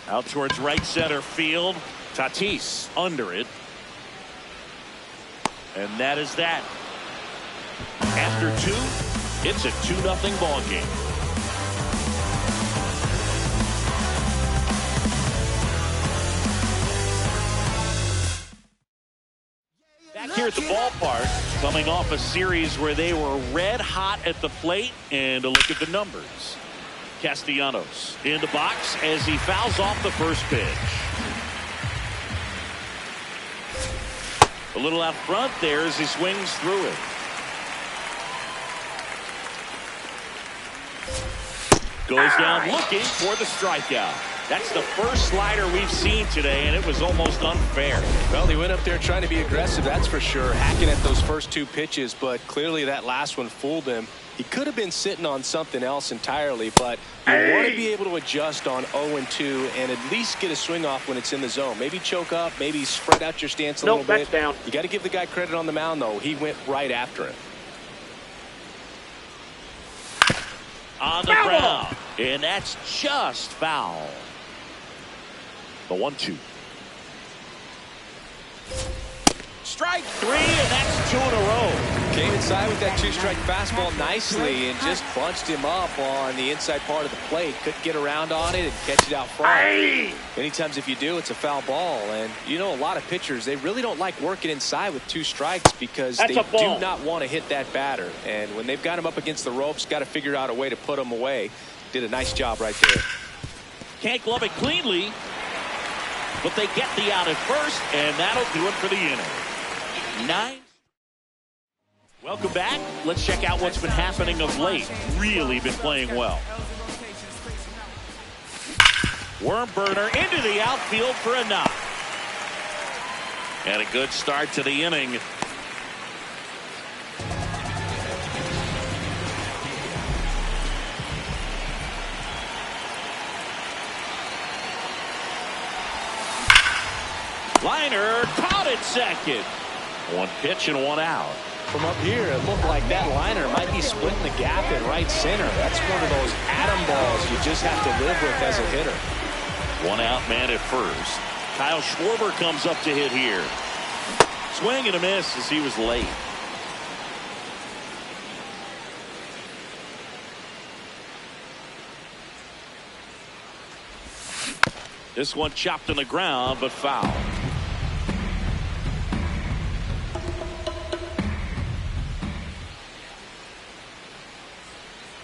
S1: Out towards right center field. Tatis under it. And that is that. After 2, it's a 2-0 ball game. Back here at the ballpark, coming off a series where they were red hot at the plate, and a look at the numbers. Castellanos in the box as he fouls off the first pitch. A little out front there as he swings through it. Goes down looking for the strikeout. That's the first slider we've seen today, and it was almost unfair.
S2: Well, he went up there trying to be aggressive, that's for sure, hacking at those first 2 pitches, but clearly that last one fooled him. He could have been sitting on something else entirely, but you want to be able to adjust on 0-2 and at least get a swing off when it's in the zone. Maybe choke up, maybe spread out your stance a little bit.
S4: Down.
S2: You got to give the guy credit on the mound, though. He went right after him.
S1: On the ground, and that's just foul. The 1-2. Strike 3, and that's 2 in a row.
S2: Came inside with that 2-strike fastball nicely and just bunched him up on the inside part of the plate. Couldn't get around on it and catch it out front. Many times if you do, it's a foul ball. And you know, a lot of pitchers, they really don't like working inside with 2 strikes because they do not want to hit that batter. And when they've got him up against the ropes, got to figure out a way to put him away. Did a nice job right there.
S1: Can't glove it cleanly, but they get the out at first, and that'll do it for the inning. 9. Welcome back. Let's check out what's been happening of late. Really been playing well. Worm burner into the outfield for a knock. And a good start to the inning. Liner caught at second. 1 pitch and 1 out.
S2: From up here, it looked like that liner might be splitting the gap in right center. That's one of those atom balls you just have to live with as a hitter.
S1: 1 out man at first. Kyle Schwarber comes up to hit here. Swing and a miss as he was late. This one chopped in the ground, but foul.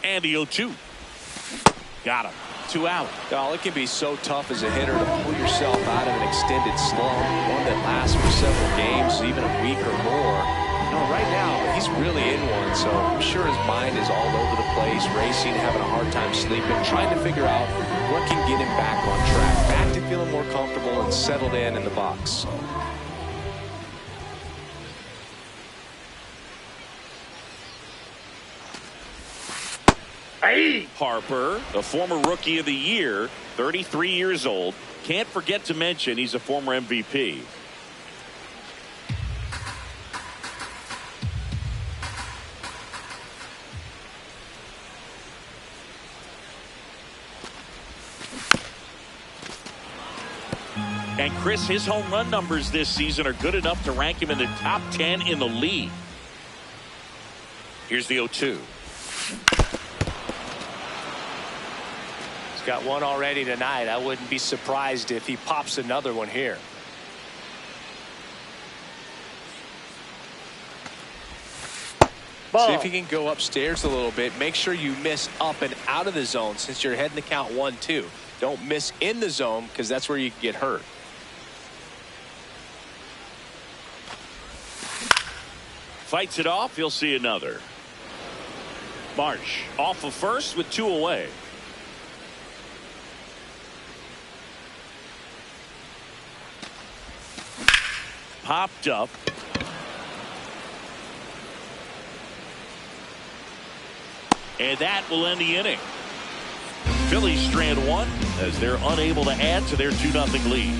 S1: And the 0-2. Got him. 2 out.
S2: Oh, it can be so tough as a hitter to pull yourself out of an extended slump, one that lasts for several games, even a week or more. Right now, he's really in one, so I'm sure his mind is all over the place, racing, having a hard time sleeping, trying to figure out what can get him back on track, back to feeling more comfortable and settled in the box.
S1: Harper, the former Rookie of the Year, 33 years old. Can't forget to mention he's a former MVP. And Chris, his home run numbers this season are good enough to rank him in the top 10 in the league. Here's the 0-2.
S5: He's got one already tonight. I wouldn't be surprised if he pops another one here.
S2: See if he can go upstairs a little bit. Make sure you miss up and out of the zone since you're heading to count 1-2. Don't miss in the zone because that's where you can get hurt.
S1: Fights it off. He'll see another. Marsh off of first with 2 away. Popped up. And that will end the inning. Phillies strand 1 as they're unable to add to their 2-0 lead.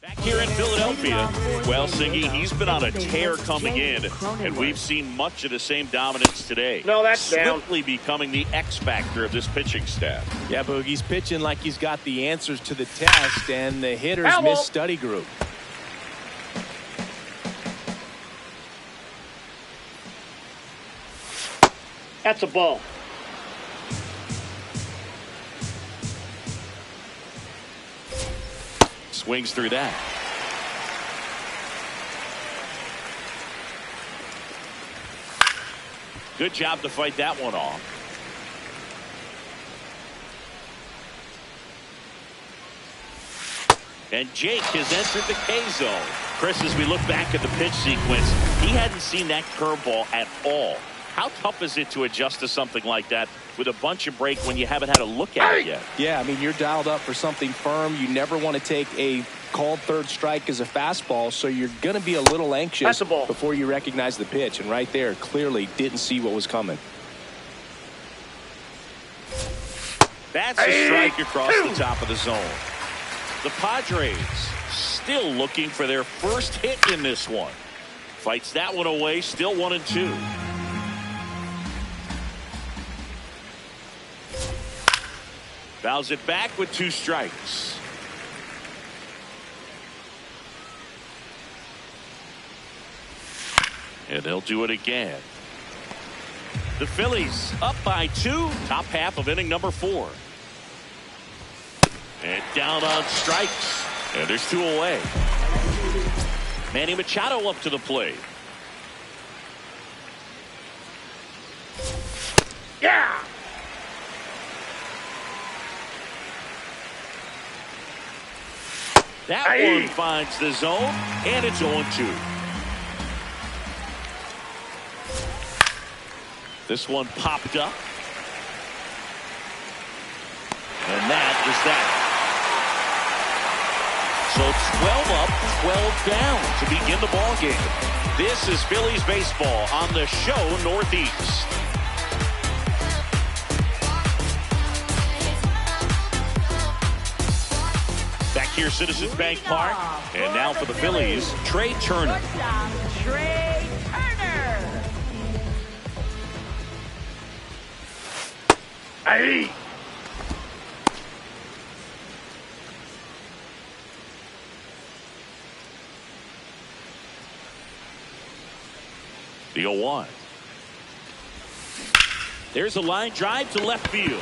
S1: Back here in Philadelphia, well, Singy, he's been on a tear coming in, and we've seen much of the same dominance today.
S4: No, that's down.
S1: Swiftly becoming the X factor of this pitching staff.
S2: Yeah, Boog, he's pitching like he's got the answers to the test, and the hitters miss study group.
S4: That's a ball.
S1: Swings through that. Good job to fight that one off. And Jake has entered the K zone. Chris, as we look back at the pitch sequence, he hadn't seen that curveball at all. How tough is it to adjust to something like that with a bunch of break when you haven't had a look at it yet?
S2: Yeah, I mean, you're dialed up for something firm. You never want to take a called third strike as a fastball, so you're going to be a little anxious before you recognize the pitch. And right there, clearly didn't see what was coming.
S1: That's a strike across the top of the zone. The Padres still looking for their first hit in this one. Fights that one away, still 1-2. Fouls it back with 2 strikes. And they'll do it again. The Phillies up by 2, top half of inning number 4. And down on strikes. And there's 2 away. Manny Machado up to the plate.
S4: Yeah!
S1: That one finds the zone, and it's 0-2. This one popped up. And that is that. So 12 up, 12 down to begin the ball game. This is Phillies baseball on the Show Northeast. Back here, Citizens Bank Park. And now for the Phillies, Trey Turner.
S6: Trey Turner.
S4: Hey!
S1: The 0-1. There's a line drive to left field.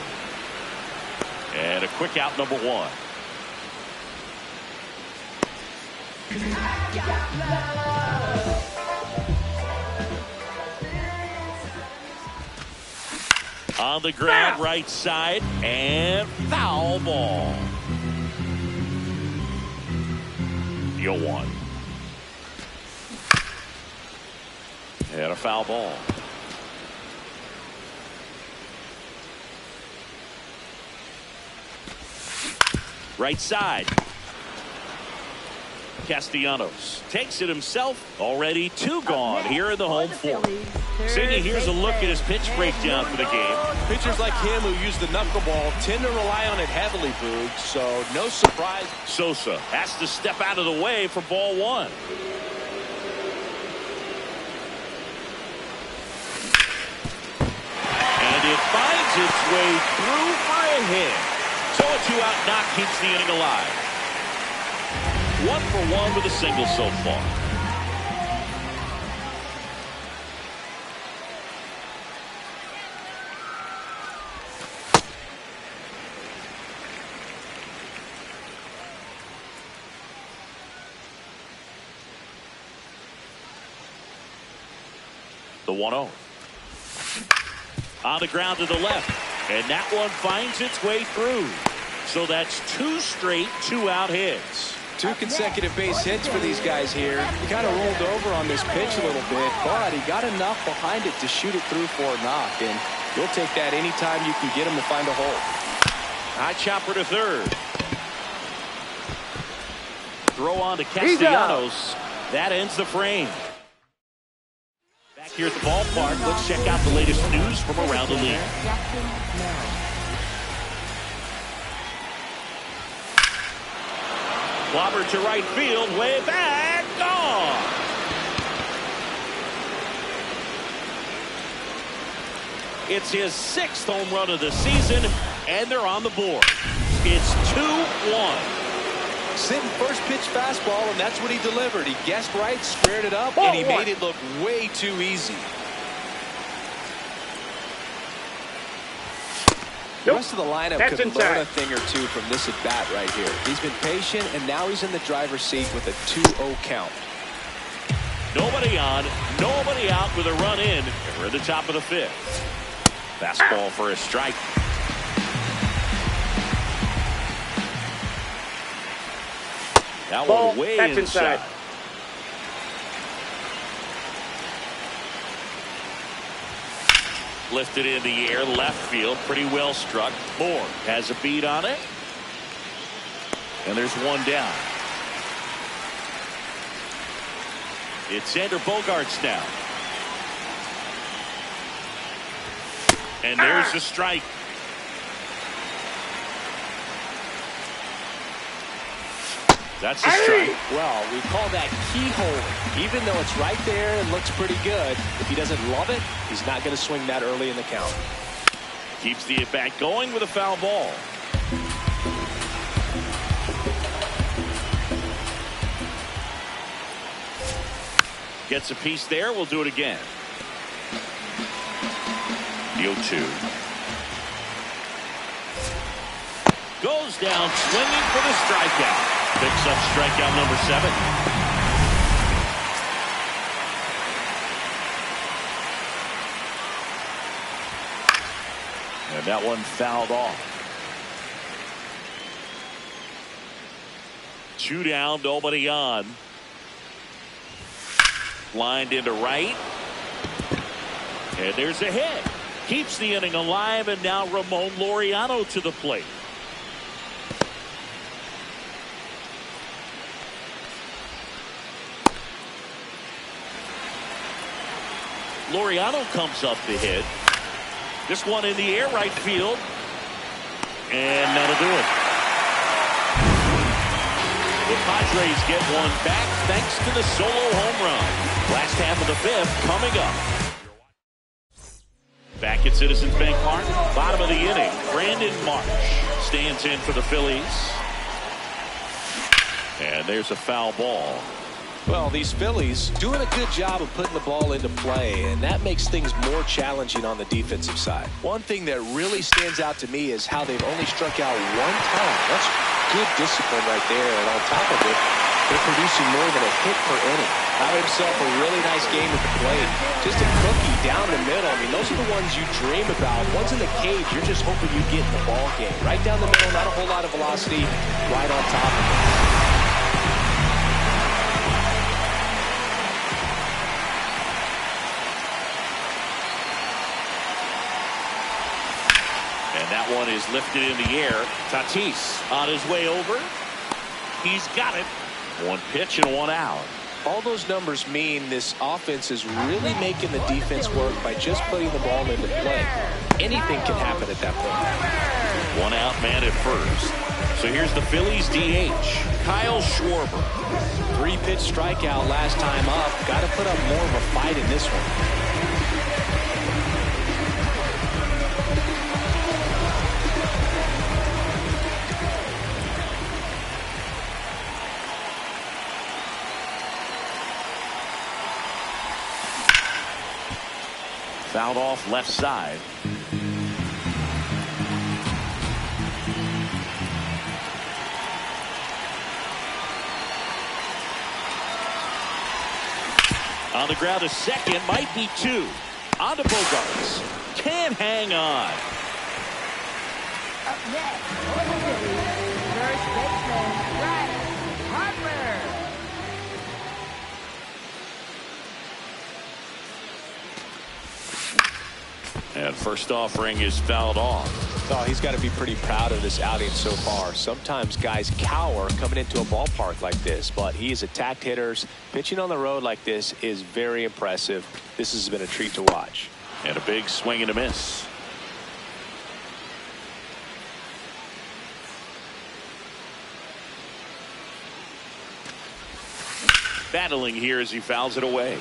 S1: And a quick out, number 1. On the ground, right side, and foul ball. Deal one. And a foul ball. Right side. Castellanos takes it himself. Already 2 gone here in the home fourth. Senior, here's a look at his pitch breakdown for the game.
S5: Pitchers like him who use the knuckleball tend to rely on it heavily, Boog, so no surprise.
S1: Sosa has to step out of the way for ball 1. And it finds its way through for a hit. So a 2-out knock keeps the inning alive. 1 for 1 with a single so far. The 1-0. On the ground to the left. And that one finds its way through. So that's 2 straight 2-out hits.
S2: 2 consecutive base hits for these guys here. He kind of rolled over on this pitch a little bit, but he got enough behind it to shoot it through for a knock. And you'll take that anytime you can get him to find a hole.
S1: High chopper to third. Throw on to Castellanos. That ends the frame. Back here at the ballpark, let's check out the latest news from around the league. Clobber to right field, way back, gone. It's his 6th home run of the season, and they're on the board. It's 2-1.
S2: Sitting first pitch fastball, and that's what he delivered. He guessed right, squared it up, and he made it look way too easy. The rest of the lineup could learn a thing or two from this at-bat right here. He's been patient, and now he's in the driver's seat with a 2-0 count.
S1: Nobody on, nobody out with a run in. And we're at the top of the 5th. Fastball for a strike. That one way inside. Lifted in the air, left field, pretty well struck. Moore has a beat on it. And there's 1 down. It's Xander Bogaerts now. And there's the strike. That's a strike.
S2: Well, we call that keyhole. Even though it's right there and looks pretty good, if he doesn't love it, he's not going to swing that early in the count.
S1: Keeps the at-bat going with a foul ball. Gets a piece there. We'll do it again. The 0-2. Goes down swinging for the strikeout. Picks up strikeout number 7. And that one fouled off. 2 down, nobody on. Lined into right. And there's a hit. Keeps the inning alive, and now Ramon Laureano to the plate. Laureano comes up to hit. This one in the air, right field. And that'll do it. The Padres get one back thanks to the solo home run. Last half of the 5th coming up. Back at Citizens Bank Park, bottom of the inning, Brandon Marsh stands in for the Phillies. And there's a foul ball.
S2: Well, these Phillies doing a good job of putting the ball into play, and that makes things more challenging on the defensive side. One thing that really stands out to me is how they've only struck out 1 time. That's good discipline right there, and on top of it, They're producing more than a hit per inning. Having himself a really nice game at the plate. Just a cookie down the middle. I mean, those are the ones you dream about. Ones in the cage, you're just hoping you get in the ball game. Right down the middle, not a whole lot of velocity, right on top of it.
S1: And that one is lifted in the air. Tatis on his way over. He's got it. One pitch and one out.
S2: All those numbers mean this offense is really making the defense work by just putting the ball into play. Anything can happen at that point.
S1: One out man at first. So here's the Phillies DH, Kyle Schwarber.
S2: 3-pitch strikeout last time up. Got to put up more of a fight in this one.
S1: Fouled off left side. On the ground to second, might be two. On to Bogarts. Can't hang on.
S6: Up next, for the Phillies, first baseman, Bryce Harper.
S1: And first offering is fouled off.
S2: Oh, he's got to be pretty proud of this outing so far. Sometimes guys cower coming into a ballpark like this, but he has attacked hitters. Pitching on the road like this is very impressive. This has been a treat to watch.
S1: And a big swing and a miss. Battling here as he fouls it away.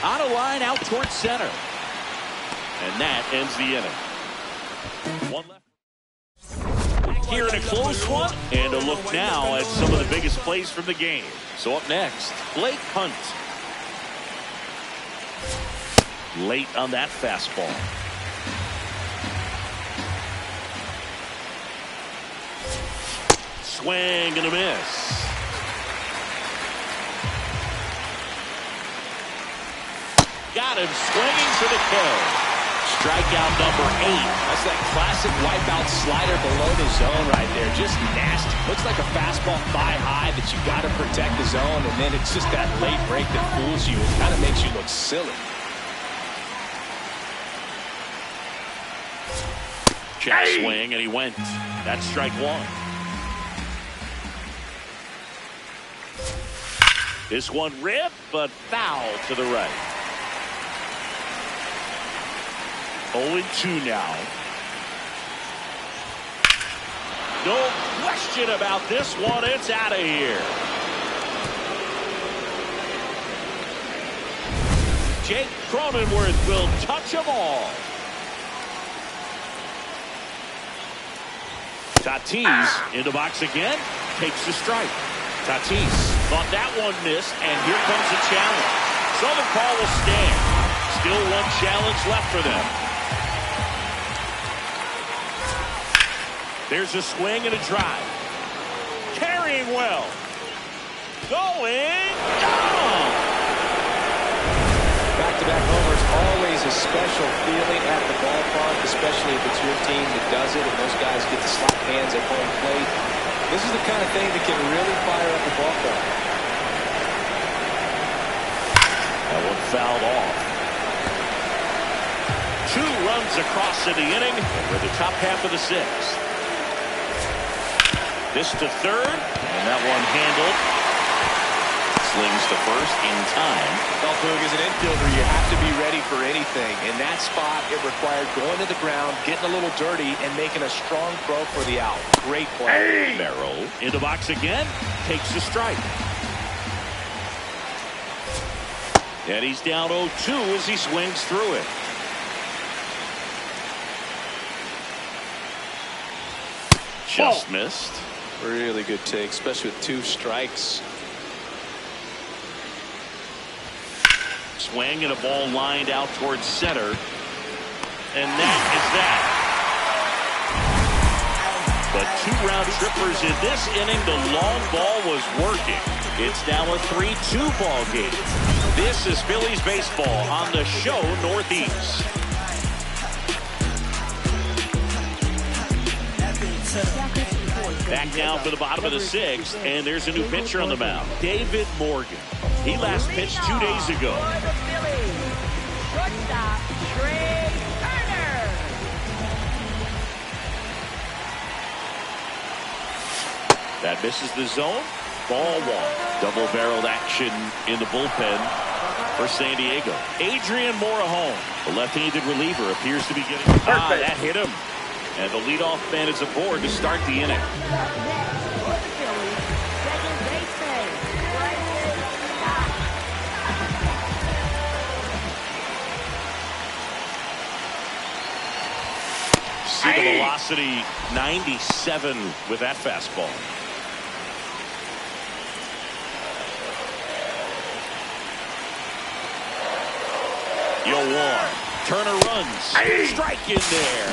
S1: On a line out towards center. And that ends the inning. One left. Here in a close one. And a look now at some of the biggest plays from the game. So up next, Blake Hunt. Late on that fastball. Swing and a miss. Got him swinging for the kill. Strikeout number 8.
S2: That's that classic wipeout slider below the zone right there. Just nasty. Looks like a fastball thigh high that you got to protect the zone, and then it's just that late break that fools you. It kind of makes you look silly.
S1: Check swing, and he went. That's strike 1. This one ripped, but foul to the right. 0-2 now. No question about this one. It's out of here. Jake Cronenworth will touch them all. Tatis in the box again. Takes the strike. Tatis thought that one missed, and here comes the challenge. So the call will stand. Still one challenge left for them. There's a swing and a drive. Carrying well. Going down.
S2: Back-to-back homers, always a special feeling at the ballpark, especially if it's your team that does it and those guys get to slap hands at home plate. This is the kind of thing that can really fire up the ballpark.
S1: That one fouled off. 2 runs across in the inning for the top half of the 6th. This to third, and that one handled. Slings to first in time.
S2: Well, Boog, as an infielder, you have to be ready for anything. In that spot, it required going to the ground, getting a little dirty, and making a strong throw for the out. Great play.
S1: Merrill in the box again, takes the strike. And he's down 0-2 as he swings through it. Just missed.
S2: Really good take, especially with 2 strikes.
S1: Swing and a ball lined out towards center. And that is that. But 2 round trippers in this inning. The long ball was working. It's now a 3-2 ball game. This is Phillies baseball on the show Northeast. Back now for the bottom of the 6th, and there's a new pitcher on the mound, David Morgan. He last pitched 2 days ago.
S6: For the Phillies, shortstop Trey Turner.
S1: That misses the zone. Ball 1. Double-barreled action in the bullpen for San Diego. Adrian Morejon, the left-handed reliever, appears to be getting... that hit him. And the leadoff man is aboard to start the inning.
S6: Next for the Phillies, second baseman Bryson Stott.
S1: See the velocity, 97 with that fastball. Yoan. Turner runs. Strike in there.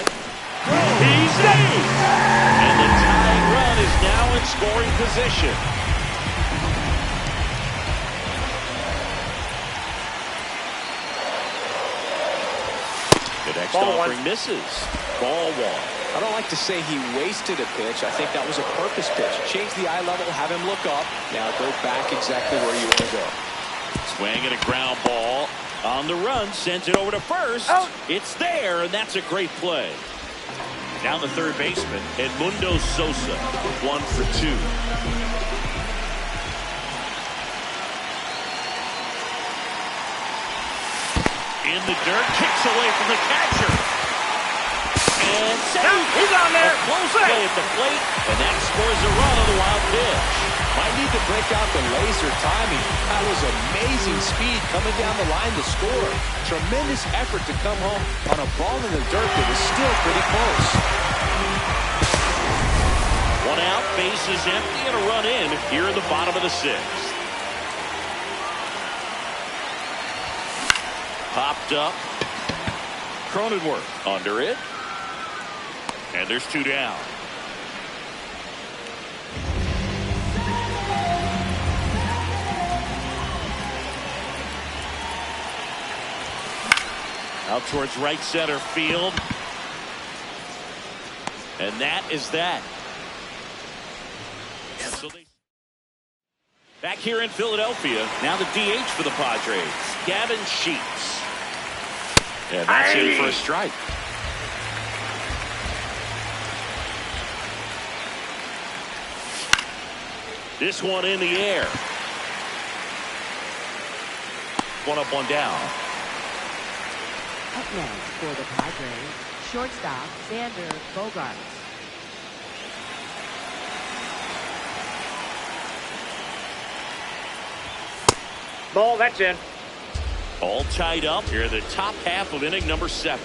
S1: He's in. And the tying run is now in scoring position. The next offering misses. Ball 1.
S2: I don't like to say he wasted a pitch. I think that was a purpose pitch. Change the eye level, have him look up. Now go back exactly where you want to go.
S1: Swing and a ground ball. On the run, sends it over to first. It's there, and that's a great play. Down the third baseman, Edmundo Sosa, 1 for 2. In the dirt, kicks away from the catcher. And
S4: He's on there.
S1: A close play at the plate, and that scores a run on the wild pitch.
S2: Might need to break out the laser timing. That was amazing speed coming down the line to score. Tremendous effort to come home on a ball in the dirt that was still pretty close.
S1: 1 out, bases empty, and a run in here in the bottom of the 6th. Popped up. Cronenworth under it. And there's 2 down. Out towards right center field. And that is that. So back here in Philadelphia, now the DH for the Padres, Gavin Sheets. And that's in for a strike. This one in the air. 1 up, 1 down.
S6: Up next for the Padres, shortstop Xander Bogaerts.
S4: Ball, that's in.
S1: All tied up here in the top half of inning number 7.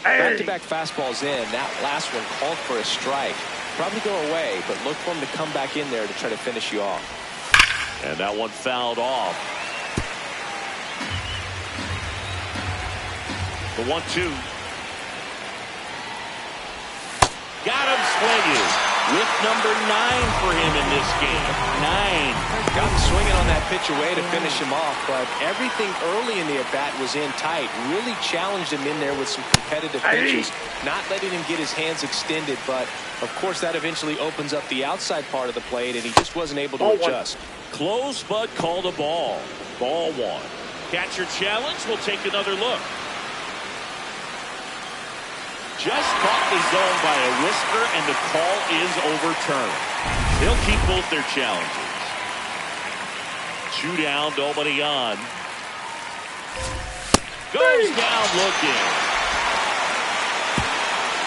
S2: Back-to-back fastballs in. That last one called for a strike. Probably go away, but look for him to come back in there to try to finish you off.
S1: And that one fouled off. The 1-2. Got him swinging with number 9 for him in this game. 9.
S2: Got him swinging on that pitch away to finish him off, but everything early in the at-bat was in tight. Really challenged him in there with some competitive pitches, not letting him get his hands extended, but of course that eventually opens up the outside part of the plate, and he just wasn't able to adjust.
S1: Close, but called a ball. Ball 1. Catcher challenge. We'll take another look. Just caught the zone by a whisper, and the call is overturned. They'll keep both their challenges. 2 down, nobody on. Goes down looking.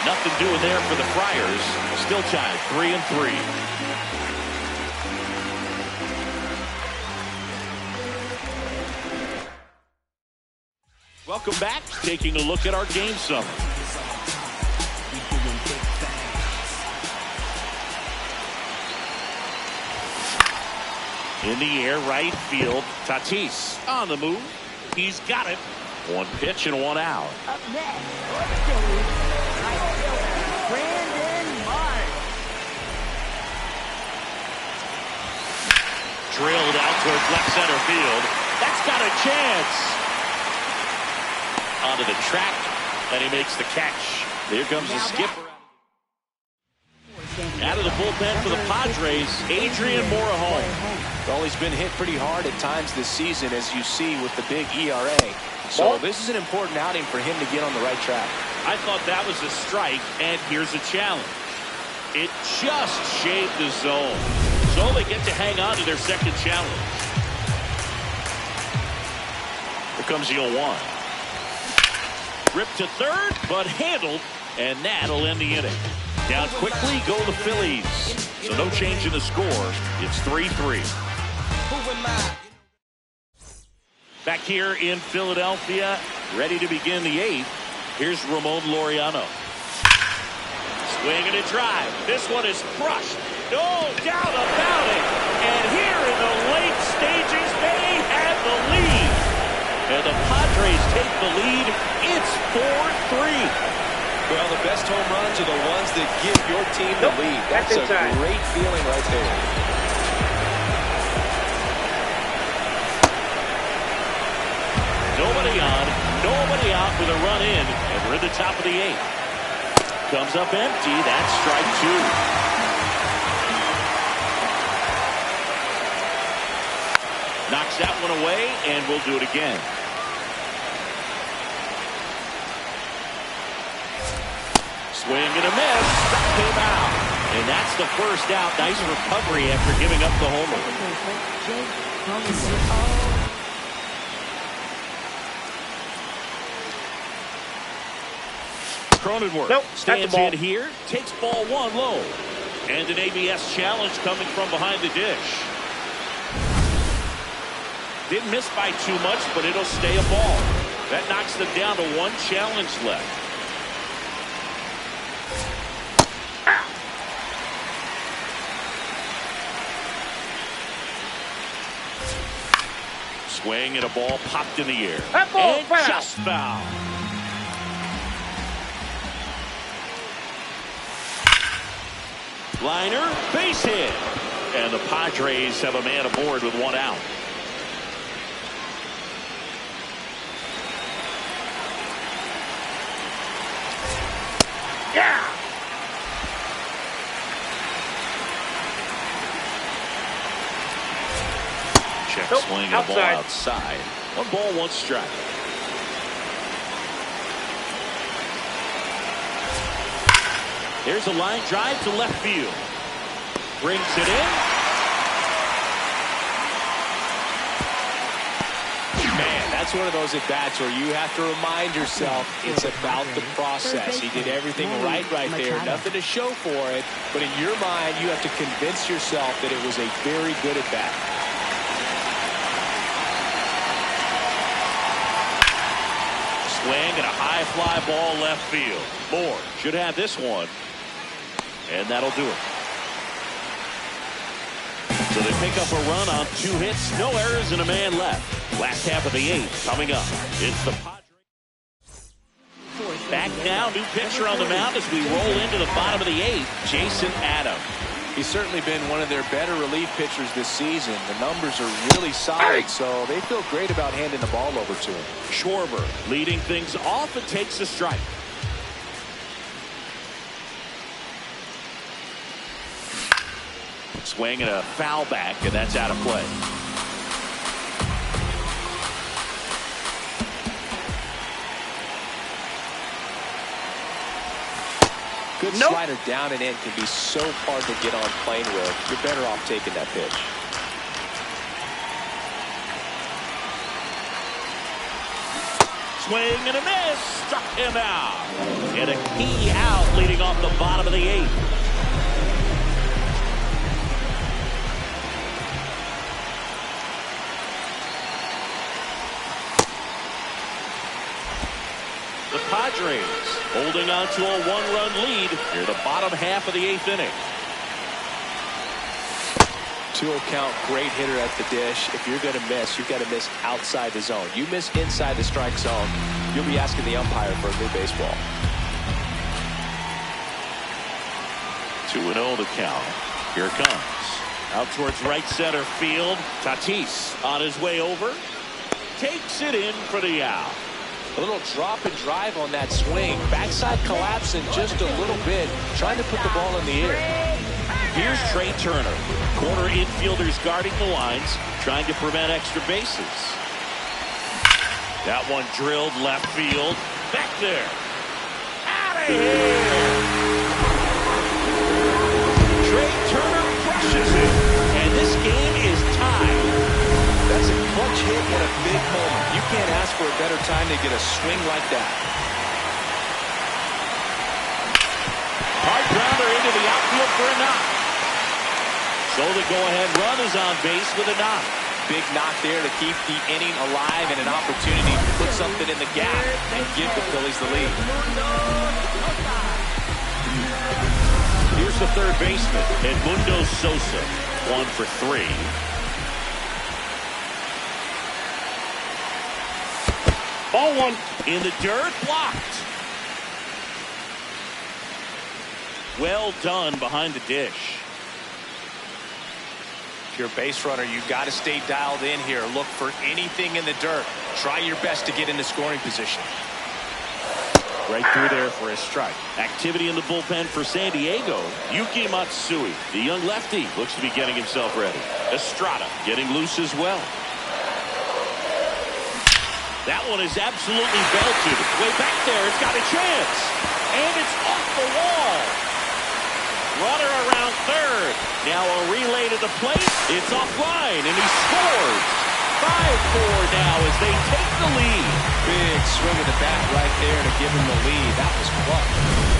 S1: Nothing doing there for the Friars. Still tied 3-3. Welcome back. Taking a look at our game summary. In the air, right field. Tatis on the move. He's got it. One pitch and one out.
S6: Up next, for the Phillies, right fielder, Brandon Marsh.
S1: Drilled out towards left center field. That's got a chance. Onto the track, and he makes the catch. There comes the skipper. Out of the bullpen for the Padres, Adrian Morejon.
S5: Well, he's been hit pretty hard at times this season, as you see with the big ERA. So this is an important outing for him to get on the right track.
S1: I thought that was a strike, and here's a challenge. It just shaved the zone. So they get to hang on to their second challenge. Here comes the 0-1. Ripped to third, but handled, and that'll end the inning. Down quickly go the Phillies. So no change in the score. It's 3-3. Back here in Philadelphia, ready to begin the 8th. Here's Ramon Laureano. Swing and a drive. This one is crushed. No doubt about it. And here in the late stages, they have the lead. And the Padres take the lead. It's 4-3.
S5: Well, the best home runs are the ones that give your team the lead. That's a great feeling right there.
S1: Nobody on, nobody out with a run in, and we're at the top of the 8th. Comes up empty. That's strike 2. Knocks that one away, and we'll do it again. Swing and a miss. Struck him out. And that's the first out. Nice recovery after giving up the homer. Cronenworth stands in here, takes ball 1 low. And an ABS challenge coming from behind the dish. Didn't miss by too much, but it'll stay a ball. That knocks them down to 1 challenge left. Swing and a ball popped in the air. And just foul. Liner, base hit. And the Padres have a man aboard with 1 out. Yeah. Check swing and a ball outside. 1 ball, 1 strike. There's a line drive to left field. Brings it in.
S5: Man, that's one of those at-bats where you have to remind yourself it's about the process. He did everything right there. Nothing to show for it. But in your mind, you have to convince yourself that it was a very good at-bat.
S1: Swing and a high fly ball left field. Moore should have this one. And that'll do it. So they pick up a run on 2 hits, no errors, and a man left. Last half of the 8th coming up. It's the Padres. Back now, new pitcher on the mound as we roll into the bottom of the 8th, Jason Adams.
S5: He's certainly been one of their better relief pitchers this season. The numbers are really solid, so they feel great about handing the ball over to him.
S1: Schwarber leading things off and takes a strike. Swing and a foul back, and that's out of play.
S5: Good slider down and in can be so hard to get on plane with. You're better off taking that pitch.
S1: Swing and a miss. Struck him out. And a key out leading off the bottom of the 8th. The Padres holding on to a 1-run lead near the bottom half of the 8th inning.
S2: 2-0 count, great hitter at the dish. If you're going to miss, you've got to miss outside the zone. You miss inside the strike zone, you'll be asking the umpire for a new baseball.
S1: 2-0 the count. Here it comes. Out towards right center field. Tatis on his way over. Takes it in for the out.
S2: A little drop and drive on that swing. Backside collapsing just a little bit, trying to put the ball in the air.
S1: Here's Trey Turner. Corner infielders guarding the lines, trying to prevent extra bases. That one drilled left field. Back there. Out of here! Trey Turner crushes it. And this game is tied.
S2: That's a clutch hit in a big moment. You can't ask for a better time to get a swing like that.
S1: Hard grounder into the outfield for a knock. So the go-ahead run is on base with a knock.
S2: Big knock there to keep the inning alive and an opportunity to put something in the gap and give the Phillies the lead.
S1: Here's the third baseman, Edmundo Sosa. 1 for 3.
S4: Ball one.
S1: In the dirt, blocked. Well done behind the dish.
S2: If you're a base runner, you've got to stay dialed in here. Look for anything in the dirt. Try your best to get into scoring position.
S1: Right through there for a strike. Activity in the bullpen for San Diego. Yuki Matsui, the young lefty, looks to be getting himself ready. Estrada getting loose as well. That one is absolutely belted. Way back there, it's got a chance. And it's off the wall. Runner around third. Now a relay to the plate. It's offline, and he scores. 5-4 now as they take the lead.
S2: Big swing of the bat right there to give him the lead. That was clutch.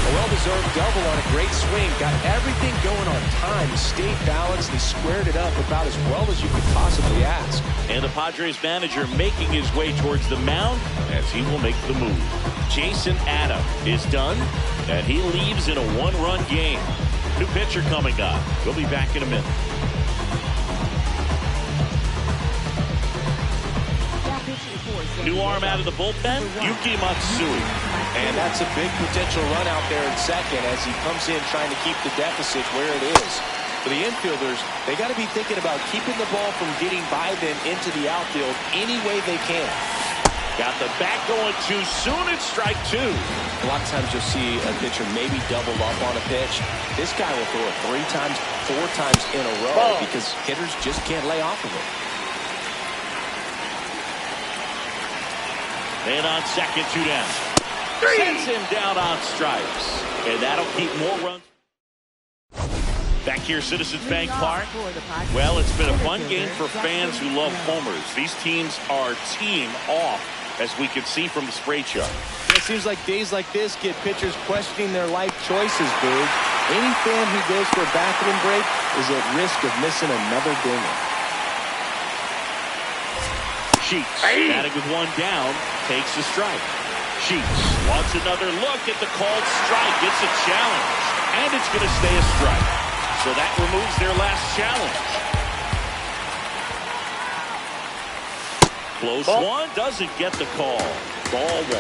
S2: A well-deserved double on a great swing. Got everything going on time. He stayed balanced. He squared it up about as well as you could possibly ask.
S1: And the Padres manager making his way towards the mound as he will make the move. Jason Adam is done, and he leaves in a 1-run game. New pitcher coming up. We'll be back in a minute. New arm out of the bullpen, Yuki Matsui.
S2: And that's a big potential run out there in second as he comes in trying to keep the deficit where it is. For the infielders, they got to be thinking about keeping the ball from getting by them into the outfield any way they can.
S1: Got the bat going too soon. It's strike 2.
S2: A lot of times you'll see a pitcher maybe double up on a pitch. This guy will throw it 3 times, 4 times in a row because hitters just can't lay off of it.
S1: And on second, 2 down. Sends him down on strikes. And that'll keep more runs. Back here, Citizens Bank Park. Well, it's been a fun game for fans who love homers. These teams are teeing off, as we can see from the spray chart.
S2: It seems like days like this get pitchers questioning their life choices, Boog. Any fan who goes for a bathroom break is at risk of missing another dinger.
S1: Sheets, batting with 1 down, takes the strike. Sheets wants another look at the called strike. It's a challenge, and it's going to stay a strike. So that removes their last challenge. Close one, doesn't get the call. Ball 1.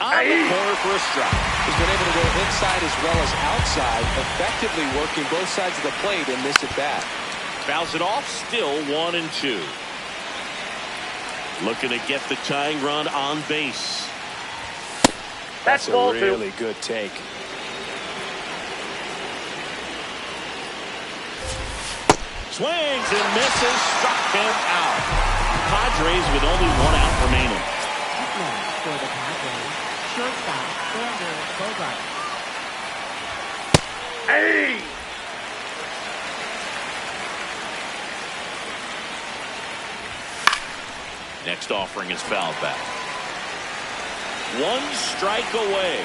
S1: On the corner for a strike.
S2: He's been able to go inside as well as outside, effectively working both sides of the plate in this at-bat.
S1: Fouls it off, still 1-2. Looking to get the tying run on base.
S2: That's a really good take.
S1: Swings and misses, struck him out. Padres with only 1 out remaining.
S6: For the Padres, shortstop Xander Bogart.
S4: Hey!
S1: Next offering is fouled back. 1 strike away.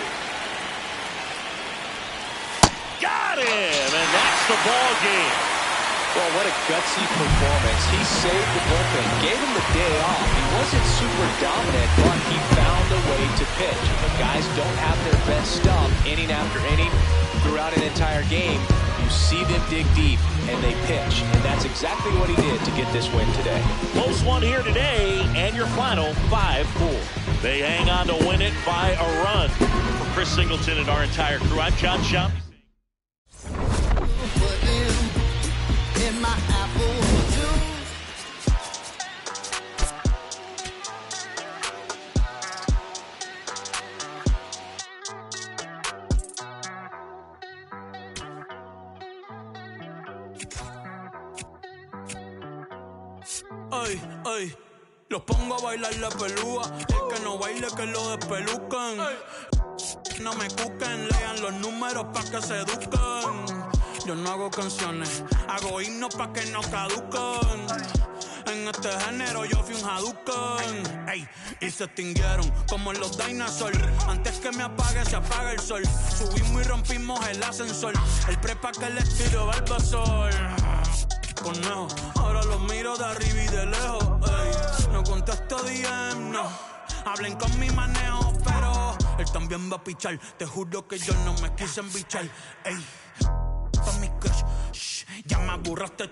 S1: Got him, and that's the ball game.
S2: Well, what a gutsy performance. He saved the bullpen, gave him the day off. He wasn't super dominant, but he found a way to pitch. When guys don't have their best stuff inning after inning throughout an entire game, you see them dig deep and they pitch. And that's exactly what he did to get this win today.
S1: Close one here today, and your final 5-4. They hang on to win it by a run. For Chris Singleton and our entire crew, I'm John Shop.
S8: In my apple juice.
S11: Ay, ay, los pongo a bailar la pelúa. El que no baile que lo despelucan. No me cuquen, lean los números pa' que se eduquen. Yo no hago canciones, hago himnos pa' que no caduquen. En este género yo fui un Hadouken. Ey, y se extinguieron como en los dinosaurs. Antes que me apague, se apaga el sol. Subimos y rompimos el ascensor. El prepa que les tiro Balbasol. Conejo, ahora los miro de arriba y de lejos. Ey, no contesto DM, no. Hablen con mi manejo, pero él también va a pichar. Te juro que yo no me quise embichar. Ey, pa' mi crush, shh, ya me aburraste.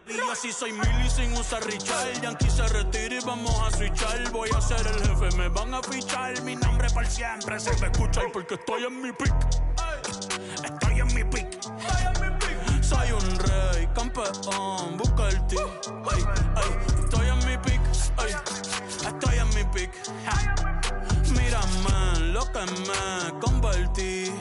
S11: Y yo así soy Milly sin usar Richard. Yankee se retira y vamos a switchar. Voy a ser el jefe, me van a fichar. Mi nombre por siempre se va a escuchar porque estoy en mi pick. Estoy en mi pick. Soy un rey, campeón, busca el ti. Ay, ay, estoy en mi pick. Ay, estoy en mi pick. Mírame en lo que me convertí.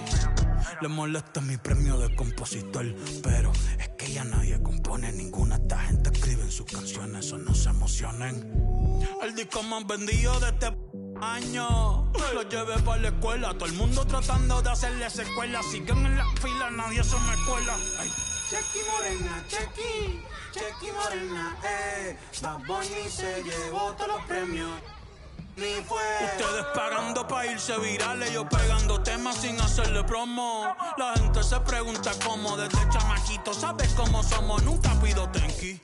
S11: Le molesta mi premio de compositor, pero es que ya nadie compone ninguna. Esta gente escribe en sus canciones, eso no se emocionen. El disco más vendido de este año lo llevé para la escuela. Todo el mundo tratando de hacerle secuela. Siguen en la fila, nadie se me cuela. Ay.
S8: Chequi morena, chequi morena, Bad Bunny se llevó todos los premios. Ni fue.
S11: Ustedes pagando pa' irse virales, yo pegando temas sin hacerle promo. La gente se pregunta cómo, desde chamaquito, ¿sabes cómo somos? Nunca pido tenki.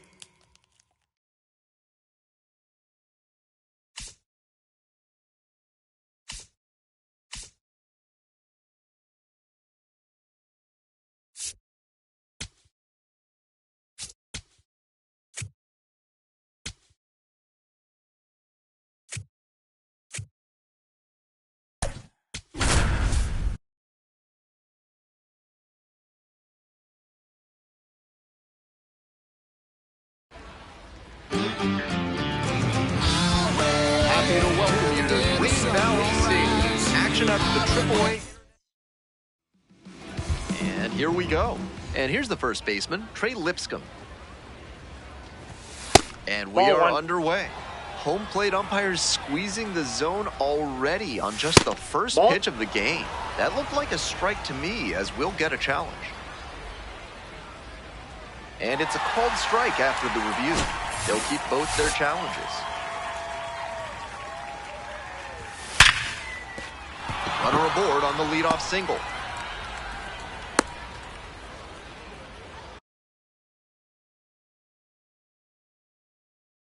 S12: Happy to welcome you to Green Valley Stadium. Action after the AAA. And here we go. And here's the first baseman, Trey Lipscomb. And we are underway. Home plate umpires squeezing the zone already on just the first pitch of the game. That looked like a strike to me, as we'll get a challenge. And it's a called strike after the review. They'll keep both their challenges. Runner aboard on the leadoff single.